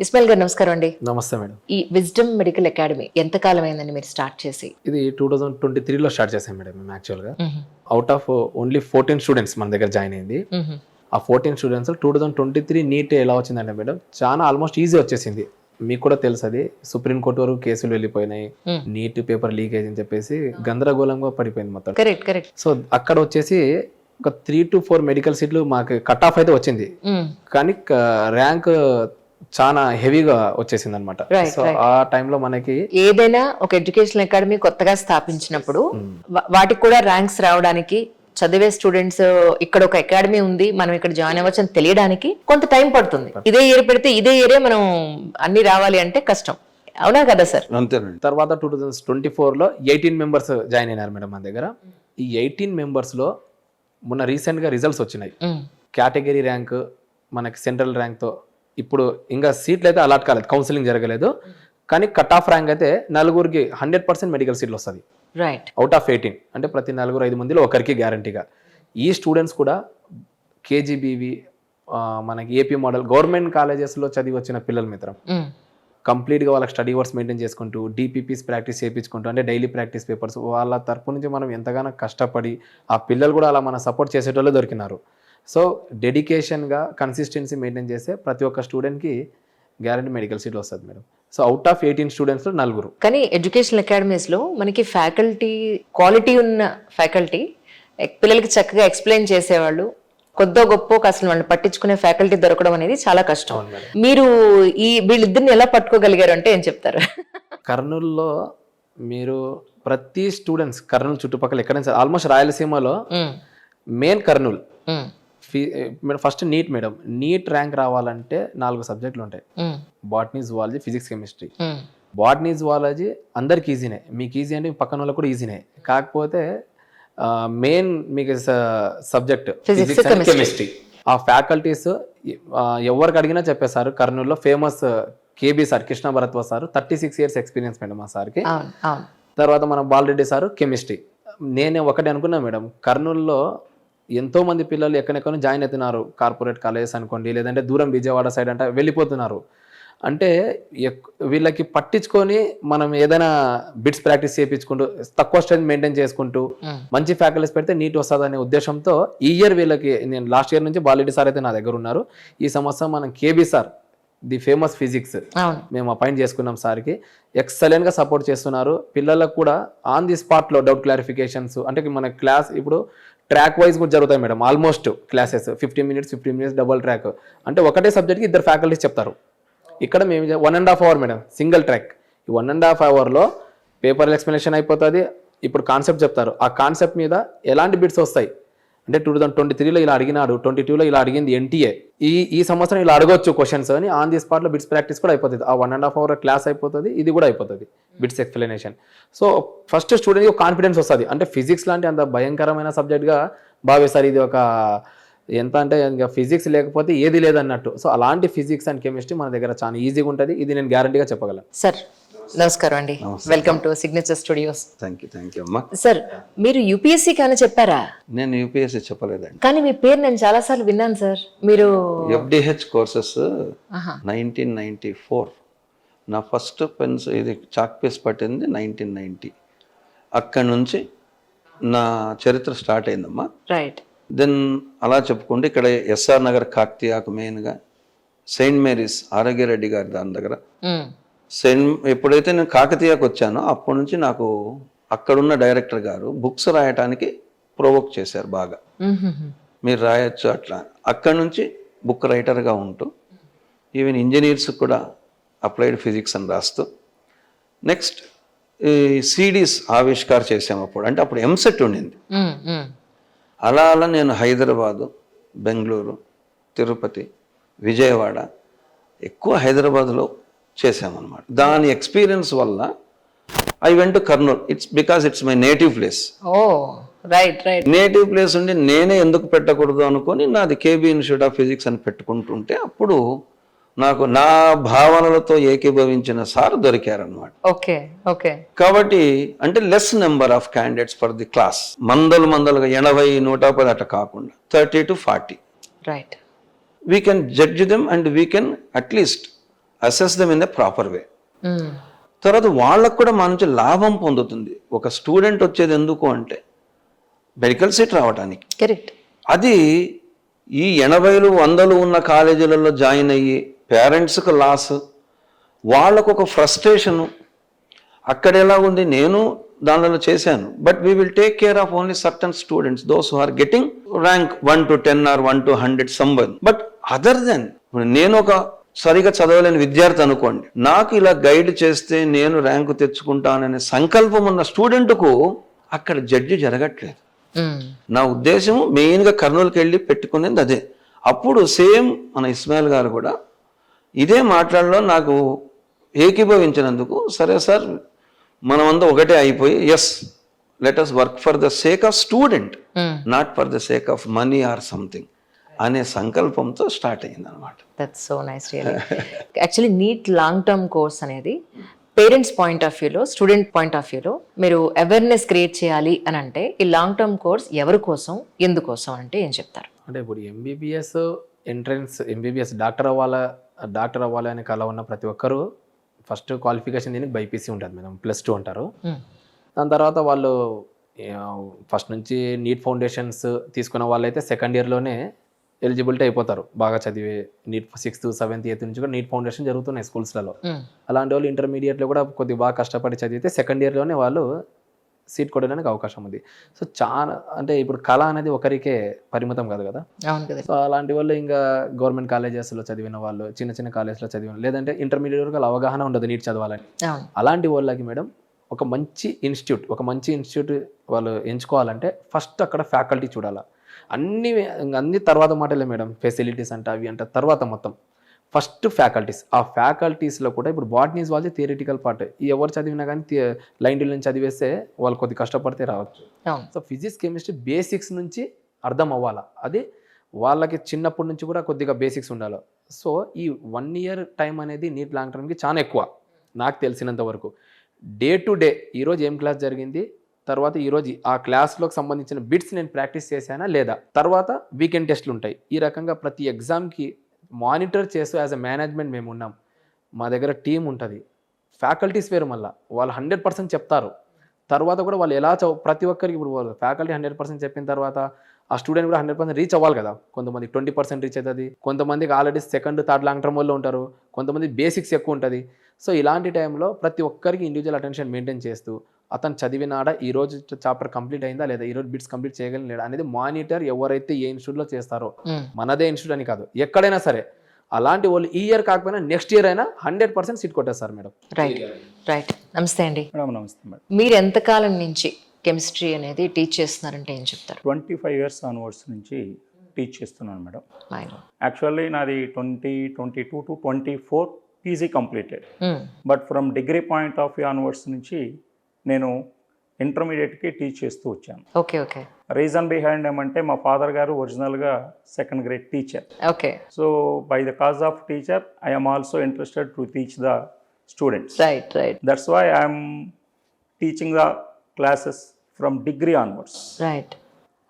ఇస్మాయిల్ గారు నమస్కారం అండి. నమస్తే మేడం. ఈ విజ్డమ్ మెడికల్ అకాడమీ ఎంత కాలం అయిందండి మీరు స్టార్ట్ చేసి? ఇది 2023లో స్టార్ట్ చేసాం మేడం మేము యాక్చువల్గా. అవుట్ ఆఫ్ ఓన్లీ 14 స్టూడెంట్స్ మన దగ్గర జాయిన్ అయింది. ఆ 14 స్టూడెంట్స్ 2023 నీట్ ఎలా వచ్చిందంటే మేడం చాలా ఆల్మోస్ట్ ఈజీ వచ్చేసింది. మీకు కూడా తెలుసు, అది సుప్రీంకోర్టు వరకు కేసులు వెళ్ళిపోయినాయి, నీట్ పేపర్ లీకేజ్ అని చెప్పేసి గందరగోళంగా పడిపోయింది మొత్తం. కరెక్ట్. సో అక్కడ వచ్చేసి ఒక 3 to 4 మెడికల్ సీట్లు మాకు కట్ ఆఫ్ అయితే వచ్చింది, కానీ ర్యాంక్ చాలా హెవీగా వచ్చేసింది అనమాట. సో ఆ టైంలో మనకి ఏదైనా ఒక ఎడ్యుకేషన్ అకాడమీ కొత్తగా స్థాపించినప్పుడు వాటికి కూడా ర్యాంక్స్ రావడానికి, చదివే స్టూడెంట్స్ ఇక్కడ ఒక అకాడమీ ఉంది మనం ఇక్కడ జాయిన్ అవ్వచ్చు అని తెలియడానికి కొంత టైం పడుతుంది. ఇదే ఇయర్ పెడితే ఇదే ఇయరే మనం అన్ని రావాలి అంటే కష్టం, అవునా కదా సార్? అంతేనండి. తర్వాత 2024లో 18 మెంబర్స్ జాయిన్ అయినారు మేడం మన దగ్గర. ఈ 18 మెంబర్స్లో మొన్న రీసెంట్గా రిజల్ట్స్ వచ్చినాయి. కేటగిరీ ర్యాంక్ మనకి సెంట్రల్ ర్యాంక్తో ఇప్పుడు ఇంకా సీట్లు అయితే అలాట్ కాలేదు, కౌన్సిలింగ్ జరగలేదు, కానీ కట్ ఆఫ్ ర్యాంక్ అయితే నలుగురికి 100% మెడికల్ సీట్లు వస్తుంది. రైట్. అవుట్ ఆఫ్ 18 అంటే ప్రతి 4-5 మందిలో ఒకరికి గ్యారంటీగా. ఈ స్టూడెంట్స్ కూడా కేజీబీవి మనకి ఏపీ మోడల్ గవర్నమెంట్ కాలేజెస్లో చదివి వచ్చిన పిల్లల మిత్రం కంప్లీట్గా వాళ్ళకి స్టడీ అవర్స్ మెయింటైన్ చేసుకుంటూ డిపిపిస్ ప్రాక్టీస్ చేయించుకుంటూ, అంటే డైలీ ప్రాక్టీస్ పేపర్స్ వాళ్ళ తరపు నుంచి మనం ఎంతగానో కష్టపడి ఆ పిల్లలు కూడా అలా మన సపోర్ట్ చేసేటోళ్ళు దొరికినారు. సో డెడికేషన్గా కన్సిస్టెన్సీ మెయింటైన్ చేస్తే ప్రతి ఒక్క స్టూడెంట్కి గ్యారంటీ మెడికల్ సీట్ వస్తుంది మేడం. So out of 18 స్టూడెంట్స్లో 4. కానీ ఎడ్యుకేషన్ అకాడమీస్లో మనకి ఫ్యాకల్టీ క్వాలిటీ ఉన్న ఫ్యాకల్టీ, పిల్లలకి చక్కగా ఎక్స్ప్లెయిన్ చేసేవాళ్ళు, కొద్దో గొప్ప అసలు వాళ్ళు పట్టించుకునే ఫ్యాకల్టీ దొరకడం అనేది చాలా కష్టం. మీరు ఈ వీళ్ళిద్దరిని ఎలా పట్టుకోగలిగారు అంటే ఏం చెప్తారు? కర్నూలులో మీరు ప్రతి స్టూడెంట్స్ కర్నూలు చుట్టుపక్కల ఎక్కడైనా ఆల్మోస్ట్ రాయలసీమలో main Kurnool. First NEET madam, NEET rank రావాలంటే 4 సబ్జెక్టులు ఉంటాయి: botany, zoology, physics, chemistry. Botany, zoology అందరికి ఈజీనే, మీకు ఈజీ అంటే పక్కన వాళ్ళకి కూడా ఈజీనే, కాకపోతే మెయిన్ మీకు సబ్జెక్ట్ ఫిజిక్స్ అండ్ కెమిస్ట్రీ. ఆ ఫ్యాకల్టీస్ ఎవరికి అడిగినా చెప్పేశారు. కర్నూలులో famous KB sir, Krishna Bharadwaj sir, 36 years experience madam మా సార్కి. తర్వాత మన బాలరెడ్డి సారు కెమిస్ట్రీ. నేనే ఒకటి అనుకున్నా మేడం, కర్నూలులో ఎంతో మంది పిల్లలు ఎక్కడెక్కడ జాయిన్ అవుతున్నారు, కార్పొరేట్ కాలేజెస్ అనుకోండి, లేదంటే దూరం విజయవాడ సైడ్ అంటే వెళ్ళిపోతున్నారు. అంటే వీళ్ళకి పట్టించుకొని మనం ఏదైనా బిట్స్ ప్రాక్టీస్ చేయించుకుంటూ తక్కువ స్ట్రెంత్ మెయింటైన్ చేసుకుంటూ మంచి ఫ్యాకల్టీస్ పెడితే నీట్ వస్తుంది అనే ఉద్దేశంతో ఈ ఇయర్ వీళ్ళకి, నేను లాస్ట్ ఇయర్ నుంచి బాలరెడ్డి సార్ అయితే నా దగ్గర ఉన్నారు, ఈ సంవత్సరం మనం KB sir, the famous physics, మేము అపాయింట్ చేసుకున్నాం సార్కి. ఎక్సలెంట్గా సపోర్ట్ చేస్తున్నారు. పిల్లలకు కూడా ఆన్ ది స్పాట్లో డౌట్ క్లారిఫికేషన్స్, అంటే మన క్లాస్ ఇప్పుడు ట్రాక్ వైజ్ కూడా జరుగుతాయి madam. Almost classes 15 minutes double track, అంటే ఒకటే సబ్జెక్ట్కి 2 ఫ్యాకల్టీస్ చెప్తారు. ఇక్కడ మేము 1.5 hour మేడం సింగిల్ ట్రాక్. ఈ 1.5 hourలో పేపర్ ఎక్స్ప్లెనేషన్ అయిపోతుంది. ఇప్పుడు కాన్సెప్ట్ చెప్తారు, ఆ కాన్సెప్ట్ మీద ఎలాంటి బిట్స్ వస్తాయి అంటే 2023లో ఇలా అడిగినాడు, 22లో ఇలా అడిగింది ఎన్టీఏ, ఈ సంవత్సరం ఇలా అడగొచ్చు క్వశ్చన్స్ అని ఆన్ ది స్పాట్లో బిట్స్ ప్రాక్టీస్ కూడా అయిపోతుంది. ఆ 1.5 hour క్లాస్ అయిపోతుంది, ఇది కూడా అయిపోతుంది బిట్స్ ఎక్స్ప్లెనేషన్. సో ఫస్ట్ స్టూడెంట్కి కాన్ఫిడెన్స్ వస్తుంది, అంటే ఫిజిక్స్ లాంటి అంత భయంకరమైన సబ్జెక్ట్గా భావిస్తారు. ఇది ఒక ఎంత అంటే ఇంకా ఫిజిక్స్ లేకపోతే ఏది లేదన్నట్టు. సో అలాంటి ఫిజిక్స్ అండ్ కెమిస్ట్రీ మన దగ్గర చాలా ఈజీగా ఉంటుంది, ఇది నేను గ్యారంటీగా చెప్పగలను. సార్ నమస్కారం అండి, welcome to signature studios. Thank you అమ్మా. సార్ మీరు యూపీఎస్సీ కానీ చెప్పారా? నేను యూపీఎస్సీ చెప్పలేదండి, కానీ మీ పేరు నేను చాలా సార్లు విన్నాను సార్. మీరు ఎఫ్డిహెచ్ కోర్సెస్ 1994 నా ఫస్ట్ పెన్స్ ఇది చాక్ పీస్ పట్టింది 1990. అక్కడి నుంచి నా చరిత్ర స్టార్ట్ అయిందమ్మా. రైట్. దెన్ అలా చెప్పుకుంటే ఇక్కడ ఎస్ఆర్ నగర్ కాకతీయాకు మెయిన్గా సెయింట్ మేరీస్ ఆరోగ్యరెడ్డి గారి దాని దగ్గర ఎప్పుడైతే నేను కాకతీయకు వచ్చానో అప్పటి నుంచి నాకు అక్కడున్న డైరెక్టర్ గారు బుక్స్ రాయటానికి ప్రొవోక్ చేశారు బాగా, మీరు రాయొచ్చు అట్లా. అక్కడి నుంచి బుక్ రైటర్గా ఉంటూ ఈవెన్ ఇంజనీర్స్ కూడా అప్లైడ్ ఫిజిక్స్ అని రాస్తూ నెక్స్ట్ ఈ సిడీస్ ఆవిష్కారం చేసాము అప్పుడు, అంటే అప్పుడు ఎంసెట్ ఉండింది. అలా అలా నేను హైదరాబాదు, బెంగళూరు, తిరుపతి, విజయవాడ, ఎక్కువ హైదరాబాద్లో చేసామన్నమాట. దాని ఎక్స్పీరియన్స్ వల్ల I went to Kurnool. It's because it's my native place. Native place ఉండి నేనే ఎందుకు పెట్టకూడదు అనుకొని నాది కేబీ ఇన్స్టిట్యూట్ ఆఫ్ ఫిజిక్స్ అని పెట్టుకుంటుంటే అప్పుడు నాకు నా భావనలతో ఏకీభవించిన సార్ దొరికారనమాట. కాబట్టి అంటే less number of candidates for the class, మందలుగా 80, 110 అట్లా కాకుండా 30 to 40. Right. We can judge them and we can at least assess them in the proper way. తర్వాత వాళ్ళకు కూడా మన నుంచి లాభం పొందుతుంది. ఒక స్టూడెంట్ వచ్చేది ఎందుకు అంటే మెడికల్ సీట్ రావడానికి. కరెక్ట్. అది ఈ 80లు 100లు ఉన్న కాలేజీలలో జాయిన్ అయ్యి పేరెంట్స్కి లాస్, వాళ్ళకు ఒక ఫ్రస్ట్రేషను. అక్కడ ఎలా ఉంది, నేను దానిలో చేశాను, but we will take care of only certain students, those who are getting rank 1 to 10 or 1 to 100 someone. But other than నేను ఒక సరిగా చదవలేని విద్యార్థి అనుకోండి, నాకు ఇలా గైడ్ చేస్తే నేను ర్యాంకు తెచ్చుకుంటాననే సంకల్పం ఉన్న స్టూడెంట్కు అక్కడ జడ్జి జరగట్లేదు. నా ఉద్దేశం మెయిన్గా కర్నూలుకి వెళ్ళి పెట్టుకునేది అదే. అప్పుడు సేమ్ మన ఇస్మాయిల్ గారు కూడా ఇదే మాట్లాడలో నాకు ఏకీభవించినందుకు, సరే సార్ మనమంతా ఒకటే అయిపోయి, yes let us work for the sake of student, not for the sake of money or something అనే సంకల్పంతో స్టార్ట్ అయింది అనమాట. That's so nice really. Actually NEET long term course అనేది పేరెంట్స్ పాయింట్ ఆఫ్ వ్యూలో, student point of వ్యూలో మీరు awareness create చేయాలి అని అంటే ఈ లాంగ్ టర్మ్ కోర్స్ ఎవరి కోసం, ఎందుకోసం అంటే ఏం చెప్తారు? అంటే ఇప్పుడు ఎంబీబీఎస్ ఎంట్రన్స్, ఎంబీబీఎస్ డాక్టర్ అవ్వాలి అనే కళ ఉన్న ప్రతి ఒక్కరూ ఫస్ట్ క్వాలిఫికేషన్ దీనికి బైపీసీ ఉంటుంది మేడం, +2 అంటారు. దాని తర్వాత వాళ్ళు ఫస్ట్ నుంచి నీట్ ఫౌండేషన్స్ తీసుకున్న వాళ్ళైతే సెకండ్ ఇయర్లోనే ఎలిజిబిలిటీ అయిపోతారు. బాగా చదివే నీట్ 6th, 7th, 8th నుంచి కూడా నీట్ ఫౌండేషన్ జరుగుతున్నాయి స్కూల్స్లలో. అలాంటి వాళ్ళు ఇంటర్మీడియట్లో కూడా కొద్దిగా బాగా కష్టపడి చదివితే సెకండ్ ఇయర్లోనే వాళ్ళు సీట్ కొట్టడానికి అవకాశం ఉంది. సో చాలా అంటే ఇప్పుడు కళ అనేది ఒకరికే పరిమితం కాదు కదా. అవును కదా. సో అలాంటి వాళ్ళు ఇంకా గవర్నమెంట్ కాలేజెస్లో చదివిన వాళ్ళు, చిన్న చిన్న కాలేజ్లో చదివిన, లేదంటే ఇంటర్మీడియట్ వరకు అవగాహన ఉండదు నీట్ చదవాలని. అలాంటి వాళ్ళకి మేడం ఒక మంచి ఇన్స్టిట్యూట్ వాళ్ళు ఎంచుకోవాలంటే ఫస్ట్ అక్కడ ఫ్యాకల్టీ చూడాలా. అన్ని తర్వాత మాటలే మేడం, ఫెసిలిటీస్ అంటే అవి అంటే తర్వాత మొత్తం ఫస్ట్ ఫ్యాకల్టీస్. ఆ ఫ్యాకల్టీస్లో కూడా ఇప్పుడు బాటనీస్ వాళ్ళది థియరిటికల్ పార్ట్, ఎవరు చదివినా కానీ లైన్ టు లైన్ చదివేస్తే వాళ్ళు కొద్ది కష్టపడితే రావచ్చు. సో ఫిజిక్స్, కెమిస్ట్రీ బేసిక్స్ నుంచి అర్థం అవ్వాలా, అది వాళ్ళకి చిన్నప్పటి నుంచి కూడా కొద్దిగా బేసిక్స్ ఉండాలి. సో ఈ 1 year టైం అనేది నీట్ లాంగ్ టర్మ్కి చాలా ఎక్కువ నాకు తెలిసినంత వరకు. డే టు డే ఈరోజు ఏం క్లాస్ జరిగింది, తర్వాత ఈరోజు ఆ క్లాస్లోకి సంబంధించిన బిట్స్ నేను ప్రాక్టీస్ చేశానా లేదా, తర్వాత వీకెండ్ టెస్ట్లు ఉంటాయి. ఈ రకంగా ప్రతి ఎగ్జామ్కి మానిటర్ చేస్తూ యాజ్ అ మేనేజ్మెంట్ మేము ఉన్నాం. మా దగ్గర టీం ఉంటుంది, ఫ్యాకల్టీస్ వేరు, మళ్ళీ వాళ్ళు 100% చెప్తారు. తర్వాత కూడా వాళ్ళు ఎలా ప్రతి ఒక్కరికి ఇప్పుడు వాళ్ళు ఫ్యాకల్టీ 100% చెప్పిన తర్వాత ఆ స్టూడెంట్ కూడా 100% రీచ్ అవ్వాలి కదా. కొంతమంది 20% రీచ్ అవుతుంది, కొంతమందికి already second, third long term వాళ్ళు ఉంటారు, కొంతమంది బేసిక్స్ ఎక్కువ ఉంటుంది. సో ఇలాంటి టైంలో ప్రతి ఒక్కరికి ఇండివిజువల్ అటెన్షన్ మెయింటైన్ చేస్తూ అతను చదివినాడా, ఈరోజు చాప్టర్ కంప్లీట్ అయిందా లేదా, ఈరోజు బిట్స్ కంప్లీట్ చేయగలిగినాడా అనేది మానిటర్ ఎవరైతే ఏ ఇన్స్టిట్యూట్లో చేస్తారో, మనదే ఇన్స్టిట్యూట్ అని కాదు, ఎక్కడైనా సరే అలాంటి వాళ్ళు ఈ ఇయర్ కాకపోయినా నెక్స్ట్ ఇయర్ అయినా 100% సీట్ కొట్టేస్తారు మేడం. రైట్. నమస్తే అండి. నమస్తే మేడం. మీరు ఎంతకాలం నుంచి కెమిస్ట్రీ అనేది టీచ్ చేస్తున్నారంటే ఏం చెప్తారు? 25 years ఆన్వర్డ్స్ నుంచి టీచ్ చేస్తున్నాను మేడం. యాక్చువల్లీ నాది 2022 to 24 PG completed. But from degree point of view onwards నుంచి నేను ఇంటర్మీడియట్కి టీచ్ చేస్తూ వచ్చాను. Okay okay. రీజన్ బిహైండ్ ఏమంటే మా ఫాదర్ గారు ఒరిజినల్గా 2nd grade teacher. Okay. So by the cause of teacher I am also interested to teach the students. Right. That's why I am teaching the classes from degree onwards. Right.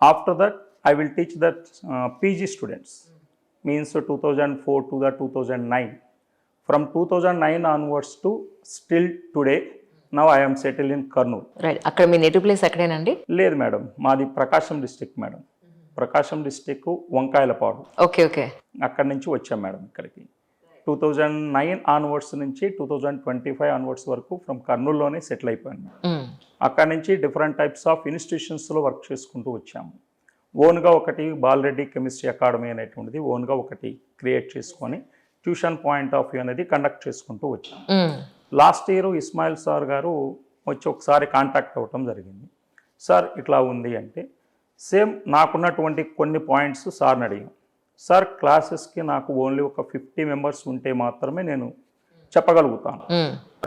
After that, I will teach that PG students. Means 2004 to the 2009. From 2009 onwards to still today, now I am settled in Kurnool. Right. అక్కడ మీ native place ఎక్కడేనండి? లేదు madam, మాది Prakasam district madam. Prakasam district Vankayalapadu. Okay okay. అక్కడి నుంచి వచ్చాం madam ఇక్కడికి. 2009 onwards నుంచి 2025 onwards వరకు from కర్నూలులోనే settle అయిపోయాను. అక్కడి నుంచి డిఫరెంట్ టైప్స్ ఆఫ్ ఇన్స్టిట్యూషన్స్లో వర్క్ చేసుకుంటూ వచ్చాము. ఓన్గా ఒకటి బాలరెడ్డి కెమిస్ట్రీ అకాడమీ అనేటువంటిది ఓన్గా ఒకటి క్రియేట్ చేసుకొని ట్యూషన్ పాయింట్ ఆఫ్ వ్యూ అనేది కండక్ట్ చేసుకుంటూ వచ్చాము. లాస్ట్ ఇయర్ ఇస్మాయిల్ సార్ గారు వచ్చి ఒకసారి కాంటాక్ట్ అవ్వటం జరిగింది. సార్ ఇట్లా ఉంది అంటే సేమ్ నాకున్నటువంటి కొన్ని పాయింట్స్ సార్ని అడిగాం. సార్ క్లాసెస్కి నాకు ఓన్లీ ఒక 50 members ఉంటే మాత్రమే నేను చెప్పగలుగుతాను.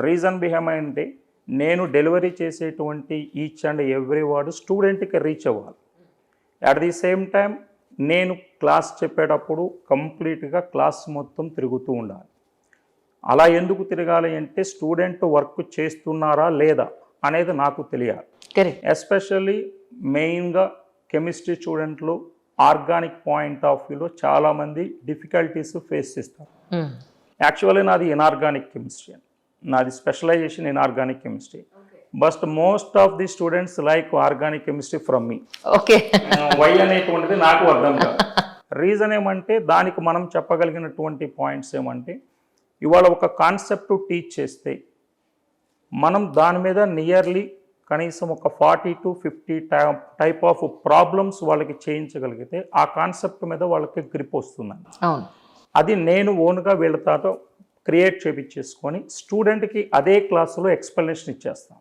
రీజన్ బిహైండ్ అంటే నేను డెలివరీ చేసేటువంటి ఈచ్ అండ్ ఎవ్రీ వర్డ్ స్టూడెంట్కి రీచ్ అవ్వాలి. అట్ ది సేమ్ టైం నేను క్లాస్ చెప్పేటప్పుడు కంప్లీట్గా క్లాస్ మొత్తం తిరుగుతూ ఉండాలి. అలా ఎందుకు తిరగాలి అంటే స్టూడెంట్ వర్క్ చేస్తున్నారా లేదా అనేది నాకు తెలియాలి. ఎస్పెషల్లీ మెయిన్గా కెమిస్ట్రీ స్టూడెంట్లు ఆర్గానిక్ పాయింట్ ఆఫ్ వ్యూలో చాలామంది డిఫికల్టీస్ ఫేస్ చేస్తారు. యాక్చువల్లీ నాది ఇనార్గానిక్ కెమిస్ట్రీ, నాది specialization inorganic chemistry. But most of the students like organic chemistry from me. Okay. Why అనేటువంటిది నాకు అర్థం కాదు. రీజన్ ఏమంటే దానికి మనం చెప్పగలిగినటువంటి పాయింట్స్ ఏమంటే, ఇవాళ ఒక కాన్సెప్ట్ టీచ్ చేస్తే మనం దాని మీద నియర్లీ కనీసం ఒక 40 to 50 టైప్ ఆఫ్ ప్రాబ్లమ్స్ వాళ్ళకి చేయించగలిగితే ఆ కాన్సెప్ట్ మీద వాళ్ళకి గ్రిప్ వస్తుందండి. అవును. అది నేను ఓన్గా వీళ్ళతో క్రియేట్ చేయించేసుకొని స్టూడెంట్కి అదే క్లాసులో ఎక్స్ప్లెనేషన్ ఇచ్చేస్తాం.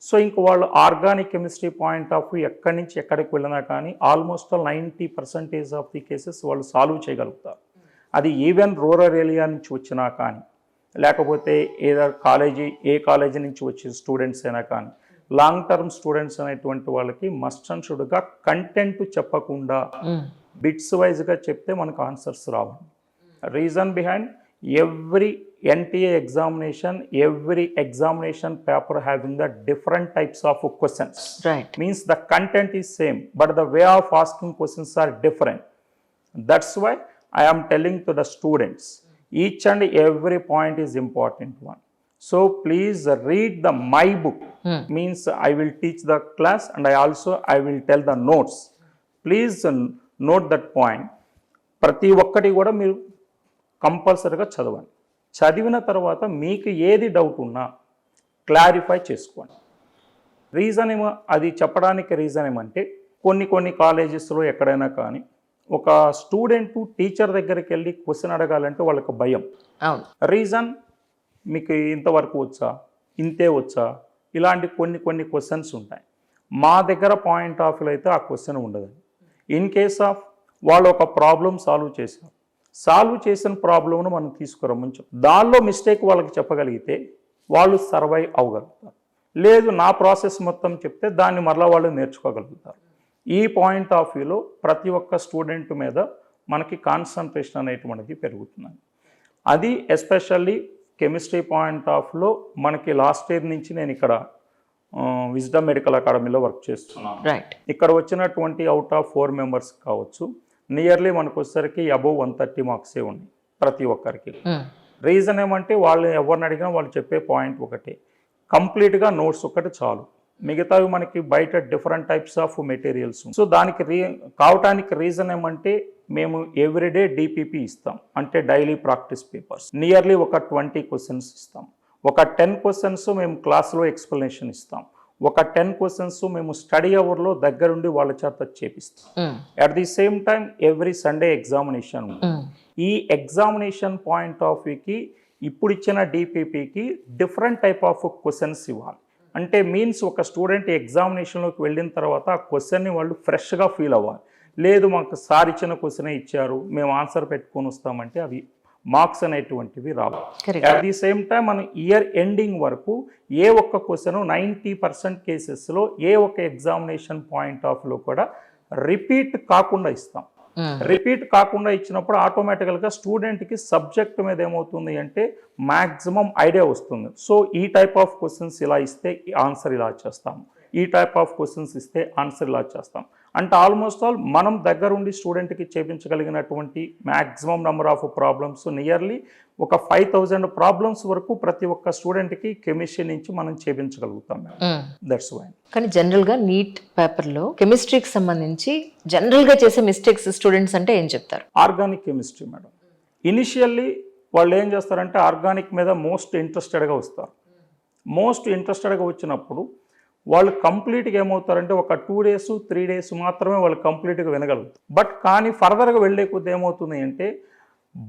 సో ఇంక వాళ్ళు organic chemistry point of view ఎక్కడి నుంచి ఎక్కడికి వెళ్ళినా కానీ ఆల్మోస్ట్ 90% ఆఫ్ ది కేసెస్ వాళ్ళు సాల్వ్ చేయగలుగుతారు. అది ఈవెన్ రూరల్ ఏరియా నుంచి వచ్చినా కానీ, లేకపోతే ఏ కాలేజీ నుంచి వచ్చిన స్టూడెంట్స్ అయినా కానీ, లాంగ్ టర్మ్ స్టూడెంట్స్ అనేటువంటి వాళ్ళకి మస్ట్ అండ్ షుడ్గా కంటెంట్ చెప్పకుండా బిట్స్ వైజ్గా చెప్తే మనకు ఆన్సర్స్ రావు. Reason behind every NTA examination, every examination paper having the different types of questions. Right. Means the content is same, but the way of asking questions are different. That's why I am telling to the students, each and every point is important one. So please read the my book. Means I will teach the class and I will tell the notes. Please note that point. ప్రతి ఒక్కటి కూడా మీరు కంపల్సరీగా చదవండి. చదివిన తర్వాత మీకు ఏది డౌట్ ఉన్నా క్లారిఫై చేసుకోండి. రీజన్ ఏమో అది చెప్పడానికి రీజన్ ఏమంటే, కొన్ని కాలేజెస్లో ఎక్కడైనా కానీ ఒక స్టూడెంట్ టీచర్ దగ్గరికి వెళ్ళి క్వశ్చన్ అడగాలంటే వాళ్ళకి భయం. రీజన్, మీకు ఇంతవరకు వచ్చా, ఇంతే వచ్చా, ఇలాంటి కొన్ని క్వశ్చన్స్ ఉంటాయి. మా దగ్గర పాయింట్ ఆఫ్ వ్యూ అయితే ఆ క్వశ్చన్ ఉండదు. ఇన్ కేస్ ఆఫ్ వాళ్ళు ఒక ప్రాబ్లం సాల్వ్ చేసిన ప్రాబ్లంను మనం తీసుకురమ్మంచు, దానిలో మిస్టేక్ వాళ్ళకి చెప్పగలిగితే వాళ్ళు సర్వైవ్ అవ్వగలుగుతారు. లేదు నా ప్రాసెస్ మొత్తం చెప్తే దాన్ని మరలా వాళ్ళు నేర్చుకోగలుగుతారు. ఈ పాయింట్ ఆఫ్ వ్యూలో ప్రతి ఒక్క స్టూడెంట్ మీద మనకి కాన్సన్ట్రేషన్ అనేటువంటిది పెరుగుతుంది. అది ఎస్పెషల్లీ కెమిస్ట్రీ పాయింట్ ఆఫ్ వ్యూలో మనకి లాస్ట్ ఇయర్ నుంచి నేను ఇక్కడ విజ్డమ్ మెడికల్ అకాడమీలో వర్క్ చేస్తున్నాను. ఇక్కడ వచ్చినటువంటి అవుట్ ఆఫ్ 4 మెంబర్స్ కావచ్చు, నియర్లీ మనకు వచ్చేసరికి అబోవ్ 130 మార్క్సే ఉన్నాయి ప్రతి ఒక్కరికి. రీజన్ ఏమంటే వాళ్ళు ఎవరిని అడిగినా వాళ్ళు చెప్పే పాయింట్ ఒకటే, కంప్లీట్గా నోట్స్ ఒకటి చాలు, మిగతావి మనకి బయట different types of materials. So దానికి కావటానికి రీజన్ ఏమంటే, మేము ఎవ్రీడే డిపిపి ఇస్తాం, అంటే డైలీ ప్రాక్టీస్ పేపర్స్. నియర్లీ ఒక 20 క్వశ్చన్స్ ఇస్తాం. ఒక 10 క్వశ్చన్స్ మేము క్లాస్లో ఎక్స్ప్లెనేషన్ ఇస్తాం. ఒక 10 క్వశ్చన్స్ మేము స్టడీ అవర్లో దగ్గరుండి వాళ్ళ చేత చేపిస్తాం. At the same time every Sunday examination ఉంది. ఈ ఎగ్జామినేషన్ పాయింట్ ఆఫ్ వ్యూకి ఇప్పుడు ఇచ్చిన డిపిపికి డిఫరెంట్ టైప్ ఆఫ్ క్వశ్చన్స్ ఇవ్వాలి. అంటే మీన్స్ ఒక స్టూడెంట్ ఎగ్జామినేషన్లోకి వెళ్ళిన తర్వాత ఆ క్వశ్చన్ని వాళ్ళు ఫ్రెష్గా ఫీల్ అవ్వాలి. లేదు మాకు సార్ ఇచ్చిన క్వశ్చనే ఇచ్చారు, మేము ఆన్సర్ పెట్టుకొని వస్తామంటే అవి మార్క్స్ అనేటువంటివి రావు. అట్ ది సేమ్ టైం మనం ఇయర్ ఎండింగ్ వరకు ఏ ఒక్క క్వశ్చన్ 90% కేసెస్లో ఏ ఒక్క ఎగ్జామినేషన్ పాయింట్ ఆఫ్ లో కూడా రిపీట్ కాకుండా ఇస్తాం. రిపీట్ కాకుండా ఇచ్చినప్పుడు ఆటోమేటికల్గా స్టూడెంట్కి సబ్జెక్ట్ మీద ఏమవుతుంది అంటే మ్యాక్సిమం ఐడియా వస్తుంది. సో ఈ టైప్ ఆఫ్ క్వశ్చన్స్ ఇలా ఇస్తే ఆన్సర్ ఇలా చేస్తాము, ఈ టైప్ ఆఫ్ క్వశ్చన్స్ ఇస్తే ఆన్సర్ ఇలా చేస్తాం. అంటే ఆల్మోస్ట్ ఆల్ మనం దగ్గరుండి స్టూడెంట్కి చేయించగలిగినటువంటి maximum number of problems nearly ఒక 5000 ప్రాబ్లమ్స్ వరకు ప్రతి ఒక్క స్టూడెంట్కి కెమిస్ట్రీ నుంచి మనం చేయించగలుగుతాం. That's why. కానీ జనరల్గా నీట్ పేపర్లో కెమిస్ట్రీకి సంబంధించి జనరల్గా చేసే మిస్టేక్స్ స్టూడెంట్స్ అంటే ఏం చెప్తారు? Organic chemistry madam. ఇనిషియల్లీ వాళ్ళు ఏం చేస్తారంటే ఆర్గానిక్ మీద మోస్ట్ ఇంట్రెస్టెడ్గా వస్తారు. మోస్ట్ ఇంట్రెస్టెడ్గా వచ్చినప్పుడు వాళ్ళు కంప్లీట్గా ఏమవుతారంటే ఒక 2 days 3 days మాత్రమే వాళ్ళు కంప్లీట్గా వినగలుగుతారు. బట్ కానీ ఫర్దర్గా వెళ్ళే కొద్ది ఏమవుతుంది అంటే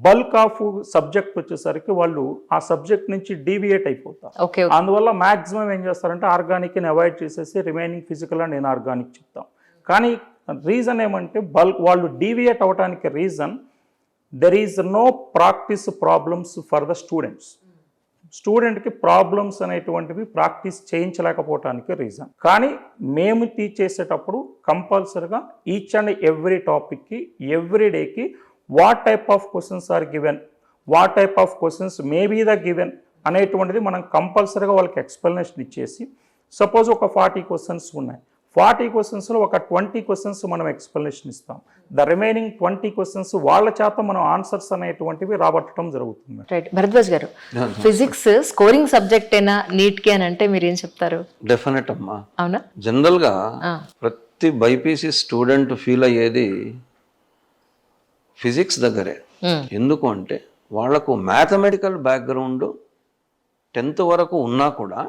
బల్క్ ఆఫ్ సబ్జెక్ట్ వచ్చేసరికి వాళ్ళు ఆ సబ్జెక్ట్ నుంచి డీవియేట్ అయిపోతారు. అందువల్ల మ్యాక్సిమం ఏం చేస్తారంటే ఆర్గానిక్ని అవాయిడ్ చేసేసి రిమైనింగ్ ఫిజికల్ అండ్ ఇన్ఆర్గానిక్ చెప్తాం. కానీ రీజన్ ఏమంటే వాళ్ళు డీవియేట్ అవ్వడానికి reason there is no practice problems for the students. స్టూడెంట్కి ప్రాబ్లమ్స్ అనేటువంటివి ప్రాక్టీస్ చేయించలేకపోవటానికి రీజన్. కానీ మేము టీచ్ చేసేటప్పుడు కంపల్సరీగా ఈచ్ అండ్ ఎవ్రీ టాపిక్కి ఎవ్రీ డేకి what type of questions are given, what type of questions may be the given అనేటువంటిది మనం కంపల్సరీగా వాళ్ళకి ఎక్స్ప్లెనేషన్ ఇచ్చేసి, సపోజ్ ఒక 40 క్వశ్చన్స్ ఉన్నాయి, 40 క్వశ్చన్స్లో ఒక 20 క్వశ్చన్స్ మనం ఎక్స్ప్లెనేషన్ ఇస్తాం. ద రిమైనింగ్ 20 క్వశ్చన్స్ వాళ్ళ చేత మనం ఆన్సర్స్ అనేటువంటివి రాబట్టడం జరుగుతుంది. రైట్. భరద్వాజ్ గారు, ఫిజిక్స్ స్కోరింగ్ సబ్జెక్ట్ అయినా నీట్ కి అని అంటే మీరు ఏం చెప్తారు? డెఫినెట్ అమ్మా. అవునా? జనరల్గా ప్రతి బైపీసీ స్టూడెంట్ ఫీల్ అయ్యేది ఫిజిక్స్ దగ్గరే. ఎందుకు అంటే వాళ్లకు మ్యాథమెటికల్ బ్యాక్గ్రౌండ్ 10th వరకు ఉన్నా కూడా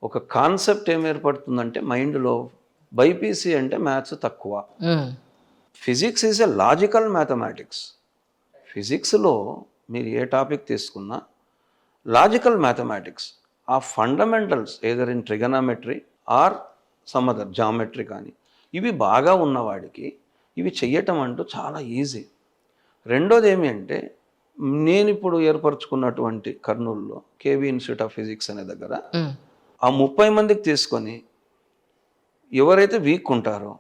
ఒక కాన్సెప్ట్ ఏం ఏర్పడుతుందంటే మైండ్లో, బైపీసీ అంటే మ్యాథ్స్ తక్కువ. Physics is a logical mathematics. ఫిజిక్స్లో మీరు ఏ టాపిక్ తీసుకున్నా లాజికల్ మ్యాథమెటిక్స్, ఆ fundamentals either in trigonometry or some other geometry కానీ ఇవి బాగా ఉన్నవాడికి ఇవి చెయ్యటం అంటూ చాలా ఈజీ. రెండోది ఏమి అంటే నేను ఇప్పుడు ఏర్పరచుకున్నటువంటి కర్నూలులో కేవీ ఇన్స్టిట్యూట్ ఆఫ్ ఫిజిక్స్ అనే దగ్గర ఆ 30 మందికి తీసుకొని ఎవరైతే వీక్ ఉంటారో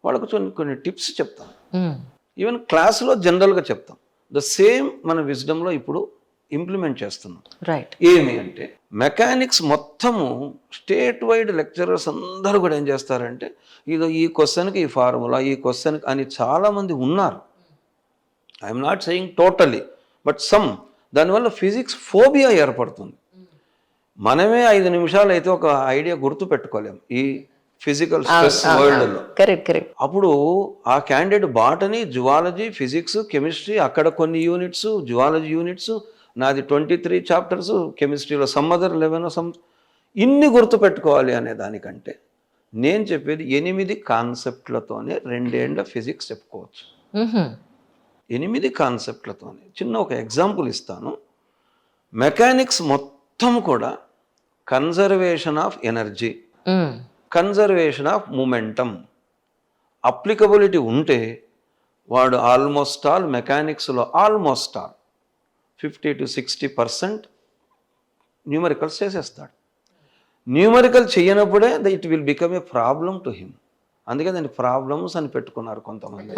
వాళ్ళకు కొన్ని టిప్స్ చెప్తాం. ఈవెన్ క్లాస్లో జనరల్గా చెప్తాం. ద సేమ్ మన విజ్డమ్లో ఇప్పుడు ఇంప్లిమెంట్ చేస్తున్నాం. రైట్. ఏమి అంటే మెకానిక్స్ మొత్తము స్టేట్ వైడ్ లెక్చరర్స్ అందరూ కూడా ఏం చేస్తారంటే ఇదో ఈ క్వశ్చన్కి ఈ ఫార్ములా, ఈ క్వశ్చన్కి అని చాలామంది ఉన్నారు. I'm not saying totally, but some. దానివల్ల ఫిజిక్స్ ఫోబియా ఏర్పడుతుంది. మనమే 5 నిమిషాలు అయితే ఒక ఐడియా గుర్తు పెట్టుకోలేము ఈ ఫిజికల్ స్ట్రెస్ వరల్డ్లో. కరెక్ట్. అప్పుడు ఆ candidate botany, zoology, physics, chemistry, అక్కడ కొన్ని యూనిట్స్, జువాలజీ యూనిట్స్, నాది 23 చాప్టర్స్, కెమిస్ట్రీలో సమ్ అదర్ 11 ఇన్ని గుర్తు పెట్టుకోవాలి అనే దానికంటే నేను చెప్పేది 8 కాన్సెప్ట్లతోనే 2 ఏండ్ల ఫిజిక్స్ చెప్పుకోవచ్చు. 8 కాన్సెప్ట్లతోనే. చిన్న ఒక ఎగ్జాంపుల్ ఇస్తాను. మెకానిక్స్ మొత్తం కూడా conservation of energy, conservation of momentum, applicability ఉంటే వాడు ఆల్మోస్ట్ ఆల్ మెకానిక్స్లో ఆల్మోస్ట్ ఆల్ 50 to 60% న్యూమరికల్స్ చేసేస్తాడు. న్యూమరికల్ చేయనప్పుడే it will become a problem to him. అందుకే దాన్ని ప్రాబ్లమ్స్ అని పెట్టుకున్నారు కొంతమంది.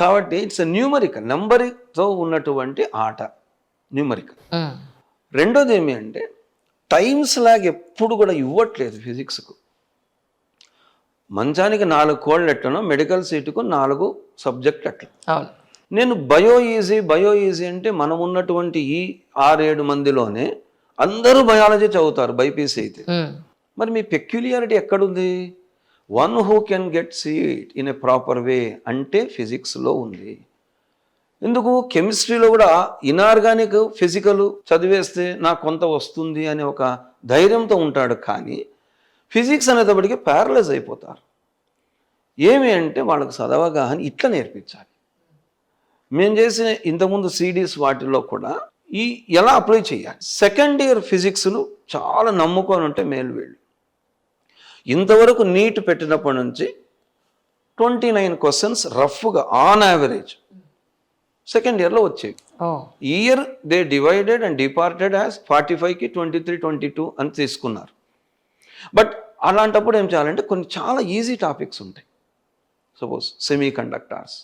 కాబట్టి ఇట్స్ న్యూమరికల్, నెంబర్తో ఉన్నటువంటి ఆట న్యూమరికల్. రెండోది ఏమి అంటే టైమ్స్ లాగా ఎప్పుడు కూడా ఇవ్వట్లేదు ఫిజిక్స్కు. మంచానికి 4 కోళ్ళు ఎట్లనో మెడికల్ సీటుకు 4 సబ్జెక్టులు అట్లా. నేను బయో ఈజీ అంటే మనం ఉన్నటువంటి ఈ 6-7 మందిలోనే అందరూ బయాలజీ చదువుతారు బైపీసీ అయితే. మరి మీ పెక్యులియారిటీ ఎక్కడుంది? One who can get seat in a proper way అంటే ఫిజిక్స్లో ఉంది. ఎందుకు? కెమిస్ట్రీలో కూడా ఇనార్గానిక్, ఫిజికల్ చదివేస్తే నాకు కొంత వస్తుంది అనే ఒక ధైర్యంతో ఉంటాడు. కానీ ఫిజిక్స్ అనేటప్పటికీ ప్యారలైజ్ అయిపోతారు. ఏమి అంటే వాళ్ళకు చదవగానే ఇట్లా నేర్పించాలి. మేము చేసిన ఇంతకుముందు సిడీస్ వాటిలో కూడా ఈ ఎలా అప్లై చేయాలి. సెకండ్ ఇయర్ ఫిజిక్స్ను చాలా నమ్ముకొని ఉంటే మేలు. వీళ్ళు ఇంతవరకు నీట్ పెట్టినప్పటి నుంచి 29 క్వశ్చన్స్ రఫ్గా ఆన్ యావరేజ్ సెకండ్ ఇయర్లో వచ్చేవి. Year they divided and departed as 45కి 23, 22 అని తీసుకున్నారు. బట్ అలాంటప్పుడు ఏం చేయాలంటే కొన్ని చాలా ఈజీ టాపిక్స్ ఉంటాయి. Suppose semi conductors,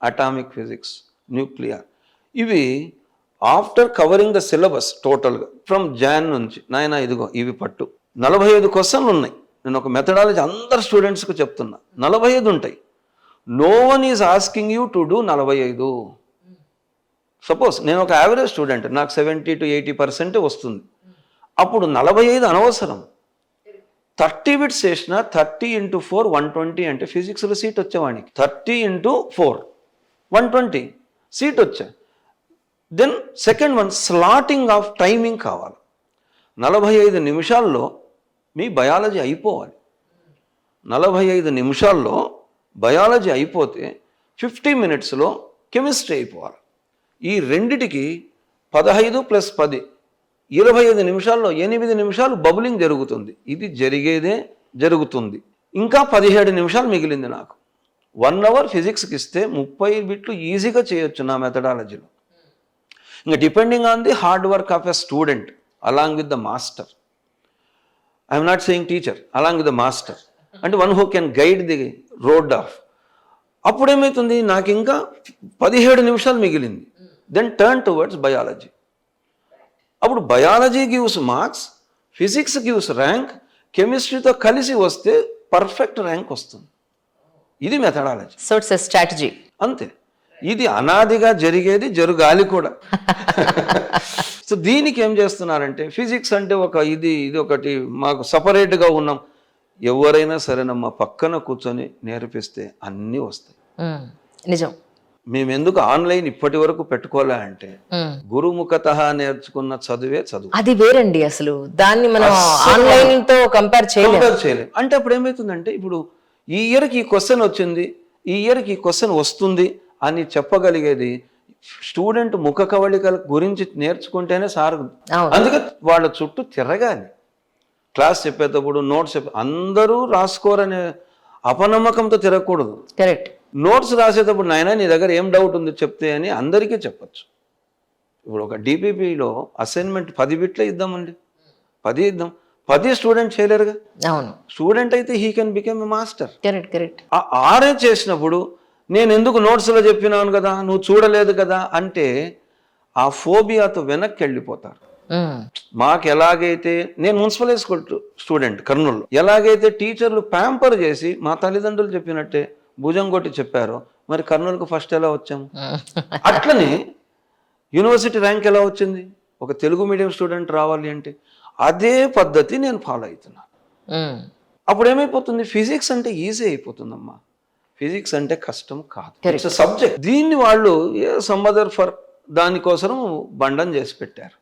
atomic physics, nuclear. ఇవి ఆఫ్టర్ కవరింగ్ ద సిలబస్ టోటల్గా ఫ్రమ్ జాన్ నుంచి నాయన ఇదిగో ఇవి పట్టు 45 క్వశ్చన్లు ఉన్నాయి. నేను ఒక మెథడాలజీ అందరు స్టూడెంట్స్కి చెప్తున్నా, 45 ఉంటాయి. No one is asking you to do 45. Suppose నేను ఒక యావరేజ్ స్టూడెంట్, నాకు 70 to 80% వస్తుంది. అప్పుడు 45 అనవసరం. 30 బిట్స్ చేసిన 30 into 4 120 అంటే ఫిజిక్స్లో సీట్ వచ్చేవాడికి. 30 into 4 120 సీట్ వచ్చా. Then second one slotting of timing కావాలి. 45 నిమిషాల్లో మీ బయాలజీ అయిపోవాలి. 45 నిమిషాల్లో బయాలజీ అయిపోతే 50 minutesలో కెమిస్ట్రీ అయిపోవాలి. ఈ రెండిటికి 15 + 10 25 నిమిషాల్లో 8 నిమిషాలు బబులింగ్ జరుగుతుంది. ఇది జరిగేదే జరుగుతుంది. ఇంకా 17 నిమిషాలు మిగిలింది నాకు. 1 hour ఫిజిక్స్కి ఇస్తే 30 బిట్లు ఈజీగా చేయొచ్చు నా మెథడాలజీలో. ఇంకా depending on the hard work of a student along with the master. I'm not saying teacher, along with the master అంటే one who can guide the road of. అప్పుడేమవుతుంది, నాకు ఇంకా 17 నిమిషాలు మిగిలింది. Then turn towards biology. అప్పుడు biology gives marks, physics gives rank, కెమిస్ట్రీతో కలిసి వస్తే పర్ఫెక్ట్ ర్యాంక్ వస్తుంది. ఇది methodology. So it's a strategy. అంతే. ఇది అనాదిగా జరిగేది, జరగాలి కూడా. సో దీనికి ఏం చేస్తున్నారంటే ఫిజిక్స్ అంటే ఇది ఒకటి మాకు సపరేట్గా ఉన్నాం. ఎవరైనా సరేనమ్మా పక్కన కూర్చొని నేర్పిస్తే అన్నీ వస్తాయి. నిజం. మేము ఎందుకు ఆన్లైన్ ఇప్పటి వరకు పెట్టుకోలే అంటే గురుముఖత నేర్చుకున్న చదువే చదువు. అది వేరండి. అసలు దాన్ని మనం ఆన్లైన్ తో కంపేర్ చేయలేం. అంటే అప్పుడు ఏమవుతుందంటే ఇప్పుడు ఈ ఇయర్కి ఈ క్వశ్చన్ వచ్చింది, ఈ ఇయర్కి ఈ క్వశ్చన్ వస్తుంది అని చెప్పగలిగేది స్టూడెంట్ ముఖ కవళికల గురించి నేర్చుకుంటేనే సార్. అందుకే వాళ్ళ చుట్టూ తిరగాలి. క్లాస్ చెప్పేటప్పుడు నోట్స్ అందరూ రాసుకోరనే అపనమ్మకంతో తిరగకూడదు. కరెక్ట్. నోట్స్ రాసేటప్పుడు నాయన నీ దగ్గర ఏం డౌట్ ఉంది చెప్తే అని అందరికీ చెప్పచ్చు. ఇప్పుడు ఒక డిపిపిలో అసైన్మెంట్ 10 బిట్లే ఇద్దామండి, 10 ఇద్దాం, 10 స్టూడెంట్ చేయలేరుగా. అవును. స్టూడెంట్ అయితే he can become a master. Correct correct. ఆ 6 చేసినప్పుడు నేను ఎందుకు నోట్స్లో చెప్పినాను కదా, నువ్వు చూడలేదు కదా అంటే ఆ ఫోబియాతో వెనక్కి వెళ్ళిపోతారు. మాకు ఎలాగైతే, నేను మున్సిపల్ స్కూల్ స్టూడెంట్ కర్నూలు, ఎలాగైతే టీచర్లు ప్యాంపర్ చేసి మా తల్లిదండ్రులు చెప్పినట్టే భుజం కొట్టి చెప్పారో, మరి కర్నూలుకు ఫస్ట్ ఎలా వచ్చాము. అట్లనే యూనివర్సిటీ ర్యాంక్ ఎలా వచ్చింది, ఒక తెలుగు మీడియం స్టూడెంట్ రావాలి అంటే అదే పద్ధతి నేను ఫాలో అవుతున్నాను. అప్పుడు ఏమైపోతుంది, ఫిజిక్స్ అంటే ఈజీ అయిపోతుందమ్మా. ఫిజిక్స్ అంటే కష్టం కాదు, ఇట్స్ సబ్జెక్ట్. దీన్ని వాళ్ళు సమ్ అదర్ ఫర్ దానికోసం బండం చేసి పెట్టారు.